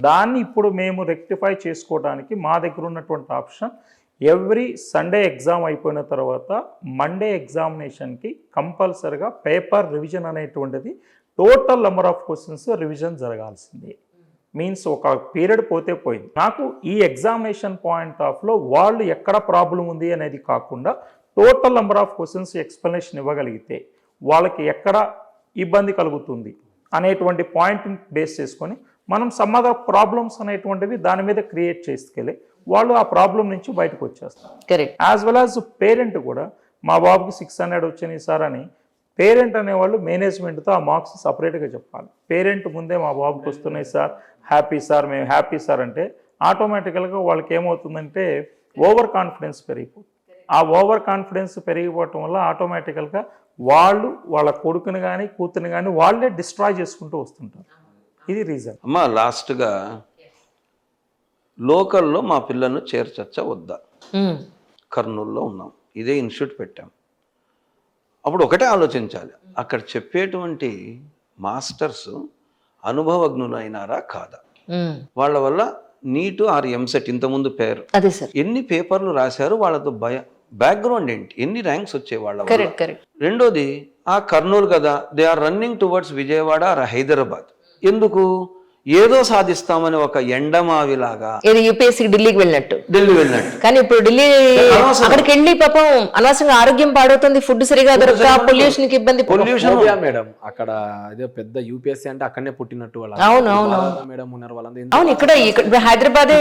దాన్ని ఇప్పుడు మేము రెక్టిఫై చేసుకోవడానికి మా దగ్గర ఉన్నటువంటి ఆప్షన్, ఎవ్రీ సండే ఎగ్జామ్ అయిపోయిన తర్వాత మండే ఎగ్జామినేషన్కి కంపల్సరిగా పేపర్ రివిజన్ అనేటువంటిది total number of questions revision జరగాల్సిందే. మీన్స్ ఒక పీరియడ్ పోతే పోయింది. నాకు ఈ ఎగ్జామినేషన్ పాయింట్ ఆఫ్లో వాళ్ళు ఎక్కడ ప్రాబ్లం ఉంది అనేది కాకుండా total number of questions explanation ఇవ్వగలిగితే వాళ్ళకి ఎక్కడ ఇబ్బంది కలుగుతుంది అనేటువంటి పాయింట్ని బేస్ చేసుకొని మనం సమ్ అదర్ ప్రాబ్లమ్స్ అనేటువంటివి దాని మీద క్రియేట్ చేసుకెళ్ళి వాళ్ళు ఆ ప్రాబ్లం నుంచి బయటకు వచ్చేస్తారు. యాజ్ వెల్ యాజ్ పేరెంట్ కూడా మా బాబుకి 600 వచ్చినాయి సార్ అని పేరెంట్ అనేవాళ్ళు మేనేజ్మెంట్తో ఆ మార్క్స్ సపరేట్గా చెప్పాలి. పేరెంట్ ముందే మా బాబుకి వస్తున్నాయి సార్, హ్యాపీ సార్, మేము హ్యాపీ సార్ అంటే ఆటోమేటికల్గా వాళ్ళకి ఏమవుతుందంటే ఓవర్ కాన్ఫిడెన్స్ పెరిగిపోతుంది. ఆ ఓవర్ కాన్ఫిడెన్స్ పెరిగిపోవటం వల్ల ఆటోమేటికల్గా వాళ్ళు వాళ్ళ కొడుకుని కానీ కూతుని కానీ వాళ్ళే డిస్ట్రాయ్ చేసుకుంటూ వస్తుంటారు. ఇది రీజన్. అమ్మా లాస్ట్గా లోకల్లో మా పిల్లలను చేర్చచ్చా వద్దా? కర్నూలులో ఉన్నాం, ఇదే ఇన్స్టిట్యూట్ పెట్టాం. అప్పుడు ఒకటే ఆలోచించాలి, అక్కడ చెప్పేటువంటి మాస్టర్స్ అనుభవజ్ఞులు అయినారా కాదా, వాళ్ళ వల్ల నీటు ఆర్ ఎంసెట్ ఇంతకుముందు పేరు ఎన్ని పేపర్లు రాశారు, వాళ్ళతో బ్యాక్గ్రౌండ్ ఏంటి, ఎన్ని ర్యాంక్స్ వచ్చే వాళ్ళ. రెండోది ఆ కర్నూలు కదా, they are running towards Vijayawada or Hyderabad. ఎందుకు? ఏదో సాధిస్తామని ఒక ఎండమావిలాగా యూపీఎస్సీ ఢిల్లీకి వెళ్ళినట్టు కానీ ఇప్పుడు ఢిల్లీ అక్కడికి వెళ్ళి పాపం అనవసరంగా ఆరోగ్యం పాడవుతుంది, ఫుడ్ సరిగా దొరక, పొల్యూషన్ కి ఇబ్బంది. పొల్యూషన్ మేడం అక్కడ అదే పెద్ద యూపీఎస్సీ అంటే అక్కడనే పుట్టినట్టు వాళ్ళు. అవును మేడం ఉన్నారు వాళ్ళందరూ. అవును, ఇక్కడ హైదరాబాద్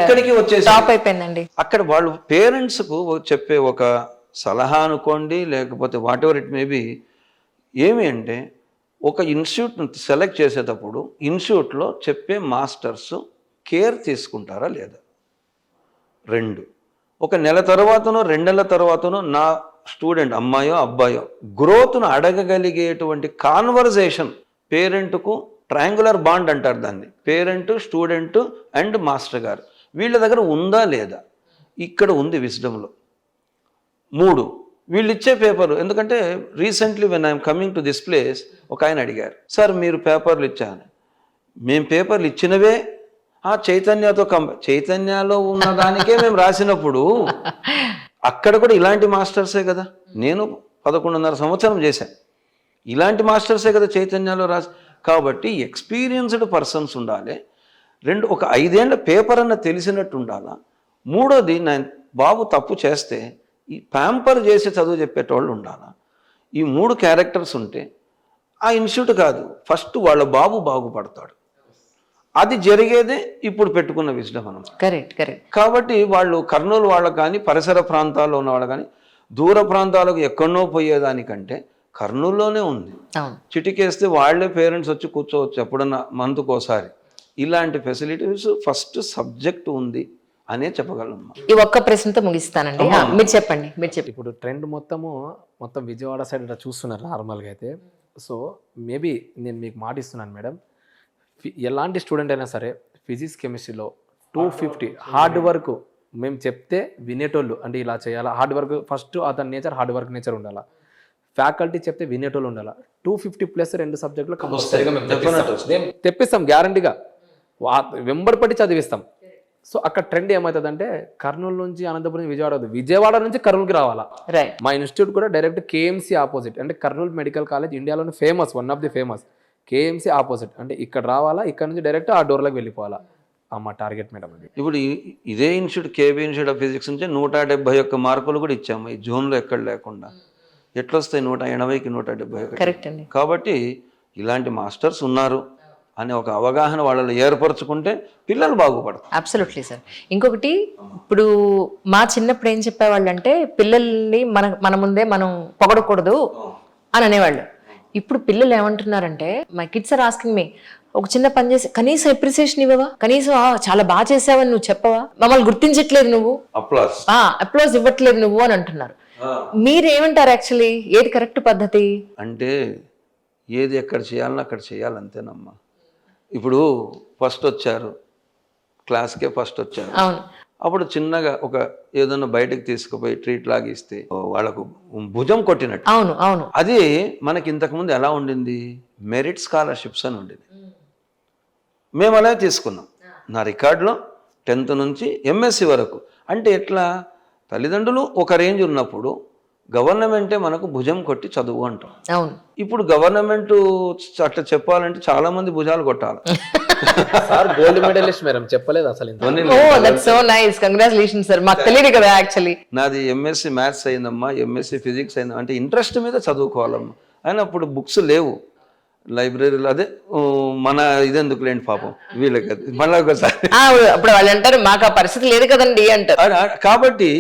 ఇక్కడికి వచ్చేసి టాప్ అయిపోయిందండి. అక్కడ వాళ్ళు పేరెంట్స్ కు చెప్పే ఒక సలహా అనుకోండి, లేకపోతే వాట్ ఎవర్ ఇట్ మేబీ, ఏమి అంటే ఒక ఇన్స్టిట్యూట్ను సెలెక్ట్ చేసేటప్పుడు ఇన్స్టిట్యూట్లో చెప్పే మాస్టర్స్ కేర్ తీసుకుంటారా లేదా. 2 ఒక నెల తర్వాతనో 2 నెలల తర్వాతనో నా స్టూడెంట్ అమ్మాయో అబ్బాయో గ్రోత్ను అడగగలిగేటువంటి కాన్వర్జేషన్ పేరెంట్కు ట్రయాంగులర్ బాండ్ అంటారు దాన్ని, పేరెంట్, స్టూడెంట్ అండ్ మాస్టర్ గారు. వీళ్ళ దగ్గర ఉందా లేదా? ఇక్కడ ఉంది విజ్డమ్లో. 3 వీళ్ళు ఇచ్చే పేపర్, ఎందుకంటే recently when I'm coming to this place ఒక ఆయన అడిగారు, సార్ మీరు పేపర్లు ఇచ్చాను, మేము పేపర్లు ఇచ్చినవే చైతన్యతో చైతన్యలో ఉన్నదానికే మేము రాసినప్పుడు అక్కడ కూడా ఇలాంటి మాస్టర్సే కదా. నేను 11.5 సంవత్సరం చేశాను, ఇలాంటి మాస్టర్సే కదా చైతన్యలో రాసి. కాబట్టి ఎక్స్పీరియన్స్డ్ పర్సన్స్ ఉండాలి. 2 ఒక 5 ఏళ్ళ పేపర్ అన్న తెలిసినట్టు ఉండాలా. 3వది బాబు తప్పు చేస్తే ఈ ప్యాంపర్ చేసి చదువు చెప్పేటోళ్ళు ఉండాలా. ఈ 3 క్యారెక్టర్స్ ఉంటే ఆ ఇన్స్టిట్యూట్ కాదు, ఫస్ట్ వాళ్ళ బాబు బాగుపడతాడు. అది జరిగేదే ఇప్పుడు పెట్టుకున్న విజ్డమ్ అన్నమాట. కరెక్ట్. కాబట్టి వాళ్ళు కర్నూలు వాళ్ళకు కానీ పరిసర ప్రాంతాల్లో ఉన్న వాళ్ళు కానీ దూర ప్రాంతాలకు ఎక్కడనో పోయేదానికంటే కర్నూలులోనే ఉంది. చిటికేస్తే వాళ్ళే పేరెంట్స్ వచ్చి కూర్చోవచ్చు ఎప్పుడన్నా మంత్కోసారి. ఇలాంటి ఫెసిలిటీస్ ఫస్ట్ సబ్జెక్ట్ ఉంది అనే చెప్పగలమ్మా. ఈ ఒక్క ప్రశ్నతో ముగిస్తానండి. మీరు చెప్పండి. ఇప్పుడు ట్రెండ్ మొత్తం విజయవాడ సైడ్ ఇట్లా చూస్తున్నారు నార్మల్గా అయితే. సో మేబీ నేను మీకు మాట ఇస్తున్నాను మేడం, ఎలాంటి స్టూడెంట్ అయినా సరే ఫిజిక్స్ కెమిస్ట్రీలో 250 హార్డ్ వర్క్ మేము చెప్తే వినేటోళ్ళు, అంటే ఇలా చేయాలా, హార్డ్ వర్క్ ఫస్ట్ అతని నేచర్ హార్డ్ వర్క్ నేచర్ ఉండాలా, ఫ్యాకల్టీ చెప్తే వినేటోళ్ళు ఉండాలా. 250+ 2 సబ్జెక్టులు కంపల్సరీగా మేము తెప్పిస్తాం గ్యారంటీగా, వెంబడిపట్టి చదివిస్తాం. సో అక్కడ ట్రెండ్ ఏమవుతుందంటే కర్నూలు నుంచి అనంతపురం విజయవాడ నుంచి కర్నూలుకి రావాలా. మా ఇన్స్టిట్యూట్ కూడా డైరెక్ట్ కేఎంసీ ఆపోజిట్, అంటే కర్నూలు మెడికల్ కాలేజ్ ఇండియాలోనే famous, one of the famous. KMC opposite అంటే ఇక్కడ రావాలా, ఇక్కడ నుంచి డైరెక్ట్ ఆ డోర్లోకి వెళ్ళిపోవాలా. మా టార్గెట్ మేడం అది. ఇప్పుడు ఇదే institute KB institute of physics నుంచి 171 మార్కులు కూడా ఇచ్చాము ఈ జోన్లో ఎక్కడ లేకుండా. ఎట్లొస్తాయి 180కి 171? కాబట్టి ఇలాంటి మాస్టర్స్ ఉన్నారు అనే ఒక అవగాహన వాళ్ళలో ఏర్పరచుకుంటే పిల్లలు బాగుపడతారు. Absolutely sir. ఇంకొకటి, ఇప్పుడు మా చిన్నప్పుడు ఏం చెప్పేవాళ్ళు అంటే పిల్లల్ని మన ముందే మనం పొగడకూడదు అని అనేవాళ్ళు. ఇప్పుడు పిల్లలు ఏమంటున్నారంటే, my kids are asking me, ఒక చిన్న పని చేసి కనీసం అప్రిసియేషన్ ఇవ్వవా, కనీసం చాలా బాగా చేసావని నువ్వు చెప్పవా, మమ్మల్ని గుర్తించట్లేదు నువ్వు, అప్లాజ్ ఇవ్వట్లేదు నువ్వు అని అంటున్నారు. మీరేమంటారు యాక్చువల్లీ, ఏది కరెక్ట్ పద్ధతి? అంటే ఏది ఎక్కడ చేయాలన్నా అక్కడ చేయాలంతేనమ్మా. ఇప్పుడు ఫస్ట్ వచ్చారు, క్లాస్కే ఫస్ట్ వచ్చారు, అప్పుడు చిన్నగా ఒక ఏదన్నా బయటకు తీసుకుపోయి ట్రీట్ లాగా ఇస్తే వాళ్ళకు భుజం కొట్టినట్టు. అవును. అది మనకి ఇంతకుముందు ఎలా ఉండింది, మెరిట్ స్కాలర్షిప్స్ అని ఉండేది. మేము అలా తీసుకున్నాం. నా రికార్డులో 10th నుంచి ఎంఎస్సి వరకు. అంటే ఎట్లా, తల్లిదండ్రులు ఒక రేంజ్ ఉన్నప్పుడు గవర్నమెంటే మనకు భుజం కొట్టి చదువు అంటాం. ఇప్పుడు గవర్నమెంట్ అట్లా చెప్పాలంటే చాలా మంది భుజాలు కొట్టాలి. సార్ గోల్డ్ మెడలిస్ట్ మేడం, చెప్పలేదు అసలు. నాది ఎంఎస్సి మ్యాథ్స్ అయిందమ్మా, ఎంఎస్సి ఫిజిక్స్ అయిందమ్మా. అంటే ఇంట్రెస్ట్ మీద చదువుకోవాలమ్మా. అయినా అప్పుడు బుక్స్ లేవు లైబ్రరీలో. అదే మన ఇదెందుకు లేండి పాపం వీళ్ళకి, మళ్ళీ ఒకసారి అప్పుడు వాళ్ళు అంటారు మాకు ఆ పరిస్థితి లేదు కదండి అంటారు. కాబట్టి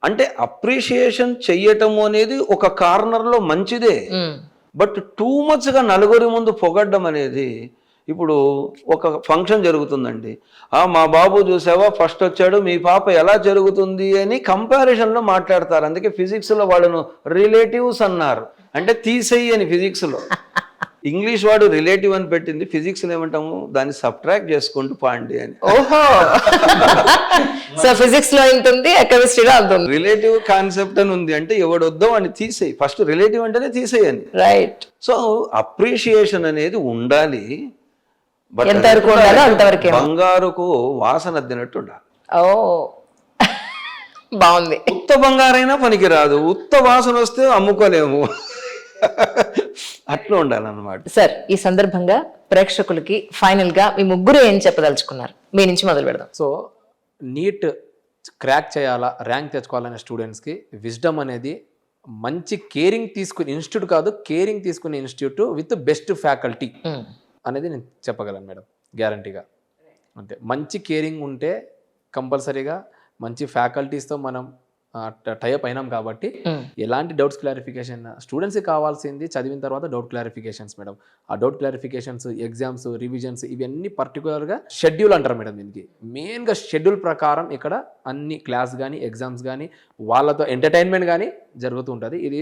అంటే అప్రిషియేషన్ చెయ్యటము అనేది ఒక కార్నర్లో మంచిదే, బట్ టూ మచ్గా నలుగురి ముందు పొగడ్డం అనేది. ఇప్పుడు ఒక ఫంక్షన్ జరుగుతుందండి, మా బాబు చూసావా ఫస్ట్ వచ్చాడు, మీ పాప ఎలా జరుగుతుంది అని కంపారిజన్లో మాట్లాడతారు. అందుకే ఫిజిక్స్లో వాళ్ళను రిలేటివ్స్ అన్నారు, అంటే తీసేయి అని ఫిజిక్స్లో. ఇంగ్లీష్ వాడు రిలేటివ్ అని పెట్టింది, ఫిజిక్స్లో ఏమంటాము దాన్ని సబ్ట్రాక్ట్ చేసుకుంటూ పాండి అని. ఓహో, సో ఫిజిక్స్ లో ఉంటుంది, కెమిస్ట్రీలో ఉంటుంది. రిలేటివ్ కాన్సెప్ట్ అని ఉంది, అంటే ఎవడొద్దో అని తీసేయి, ఫస్ట్ రిలేటివ్ అంటేనే తీసేయని. రైట్. సో అప్రిషియేషన్ అనేది ఉండాలి, ఎంతవరకు ఉండాలో అంతవరకు. బంగారుకు వాసన అద్దినట్టు ఉండాలి. ఓ బాగుంది. ఉత్త బంగారైనా పనికి రాదు, ఉత్త వాసన వస్తే అమ్ముకోలేము, అట్లా ఉండాలన్నమాట. సార్, ఈ సందర్భంగా ప్రేక్షకులకి ఫైనల్ గా మీ ముగ్గురు ఏం చెప్పదలుచుకున్నారు? మీ నుంచి మొదలు పెడదాం. సో నీట్ క్రాక్ చేయాలా, ర్యాంక్ తెచ్చుకోవాలనే స్టూడెంట్స్కి విజ్డమ్ అనేది మంచి కేరింగ్ తీసుకునే ఇన్స్టిట్యూట్ కాదు, కేరింగ్ తీసుకునే ఇన్స్టిట్యూట్ విత్ బెస్ట్ ఫ్యాకల్టీ అనేది నేను చెప్పగలను మేడం, గ్యారంటీగా. అంటే మంచి కేరింగ్ ఉంటే కంపల్సరీగా మంచి ఫ్యాకల్టీస్తో మనం టైఅప్ అయినాం కాబట్టి ఎలాంటి డౌట్స్ క్లారిఫికేషన్ స్టూడెంట్స్కి కావాల్సింది చదివిన తర్వాత డౌట్ క్లారిఫికేషన్స్ మేడం. ఆ డౌట్ క్లారిఫికేషన్స్, ఎగ్జామ్స్, రివిజన్స్, ఇవన్నీ పర్టికులర్గా షెడ్యూల్ అంటారు మేడం. దీనికి మెయిన్గా షెడ్యూల్ ప్రకారం ఇక్కడ అన్ని క్లాస్ కానీ ఎగ్జామ్స్ కానీ వాళ్ళతో ఎంటర్టైన్మెంట్ కానీ జరుగుతూ ఉంటుంది. ఇది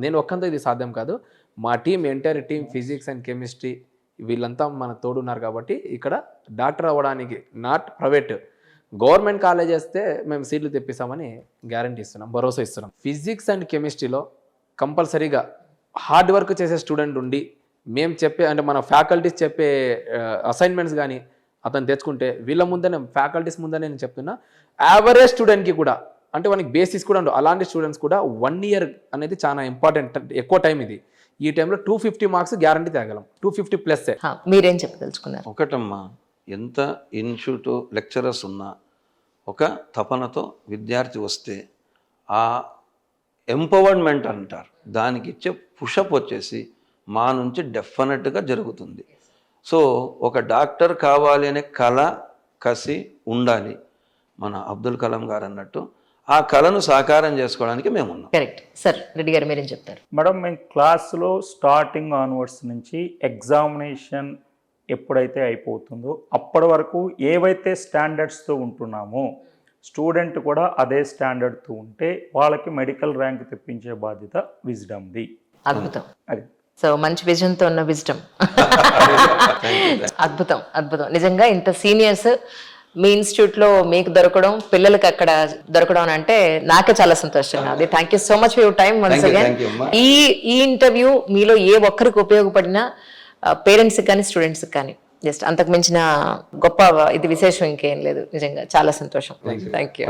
నేను ఒక్కంతా ఇది సాధ్యం కాదు. మా team, entire team, physics and chemistry వీళ్ళంతా మన తోడున్నారు కాబట్టి ఇక్కడ డాక్టర్ అవ్వడానికి నాట్ ప్రైవేట్ గవర్నమెంట్ కాలేజ్ వేస్తే మేము సీట్లు తెప్పిస్తామని గ్యారంటీ ఇస్తున్నాం, భరోసా ఇస్తున్నాం. ఫిజిక్స్ అండ్ కెమిస్ట్రీలో కంపల్సరీగా హార్డ్ వర్క్ చేసే స్టూడెంట్ ఉండి మేము చెప్పే అంటే మన ఫ్యాకల్టీస్ చెప్పే అసైన్మెంట్స్ కానీ అతను తెచ్చుకుంటే వీళ్ళ ముందనే ఫ్యాకల్టీస్ ముందనే నేను చెప్తున్నా, యావరేజ్ స్టూడెంట్కి కూడా అంటే మనకి బేసిక్స్ కూడా ఉండవు, అలాంటి స్టూడెంట్స్ కూడా 1 year అనేది చాలా ఇంపార్టెంట్, ఎక్కువ టైం ఇది. ఈ టైంలో 250 మార్క్స్ గ్యారంటీ తేగలం, 250+. మీరేం చెప్పదలుచుకున్నారు? ఒకటమ్మా, ఎంత ఇన్స్టిట్యూట్ లెక్చరర్స్ ఉన్నా ఒక తపనతో విద్యార్థి వస్తే ఆ ఎంపవర్మెంట్ అంటారు, దానికి ఇచ్చే పుషప్ వచ్చేసి మా నుంచి డెఫినెట్గా జరుగుతుంది. సో ఒక డాక్టర్ కావాలి అనే కళ కసి ఉండాలి. మన అబ్దుల్ కలాం గారు అన్నట్టు ఆ కళను సాకారం చేసుకోవడానికి మేము ఉన్నాం. Correct sir. రెడ్డి గారు మీరేం చెప్తారు? మేడం, మేము క్లాస్లో స్టార్టింగ్ ఆన్వర్డ్స్ నుంచి ఎగ్జామినేషన్ ఎప్పుడైతే అయిపోతుందో అప్పటి వరకు ఏవైతే స్టాండర్డ్స్తో ఉంటున్నామో స్టూడెంట్ కూడా అదే స్టాండర్డ్తో ఉంటే వాళ్ళకి మెడికల్ ర్యాంక్ తెప్పించే బాధ్యత విజ్డమ్ది. అద్భుతం. అది సో మంచి విజన్తో ఉన్న విజ్డమ్. అద్భుతం అద్భుతం. నిజంగా ఇంత సీనియర్స్ మీ ఇన్స్టిట్యూట్లో మీకు దొరకడం, పిల్లలకి అక్కడ దొరకడం అంటే నాకే చాలా సంతోషంగా ఉంది. Thank you so much for your time once again. thank you, అమ్మా. ఈ ఇంటర్వ్యూ మీలో ఏ ఒక్కరికి ఉపయోగపడినా పేరెంట్స్కి కానీ స్టూడెంట్స్కి కానీ జస్ట్ అంతకు మించిన గొప్ప ఇది విశేషం ఇంకేం లేదు. నిజంగా చాలా సంతోషం. Thank you.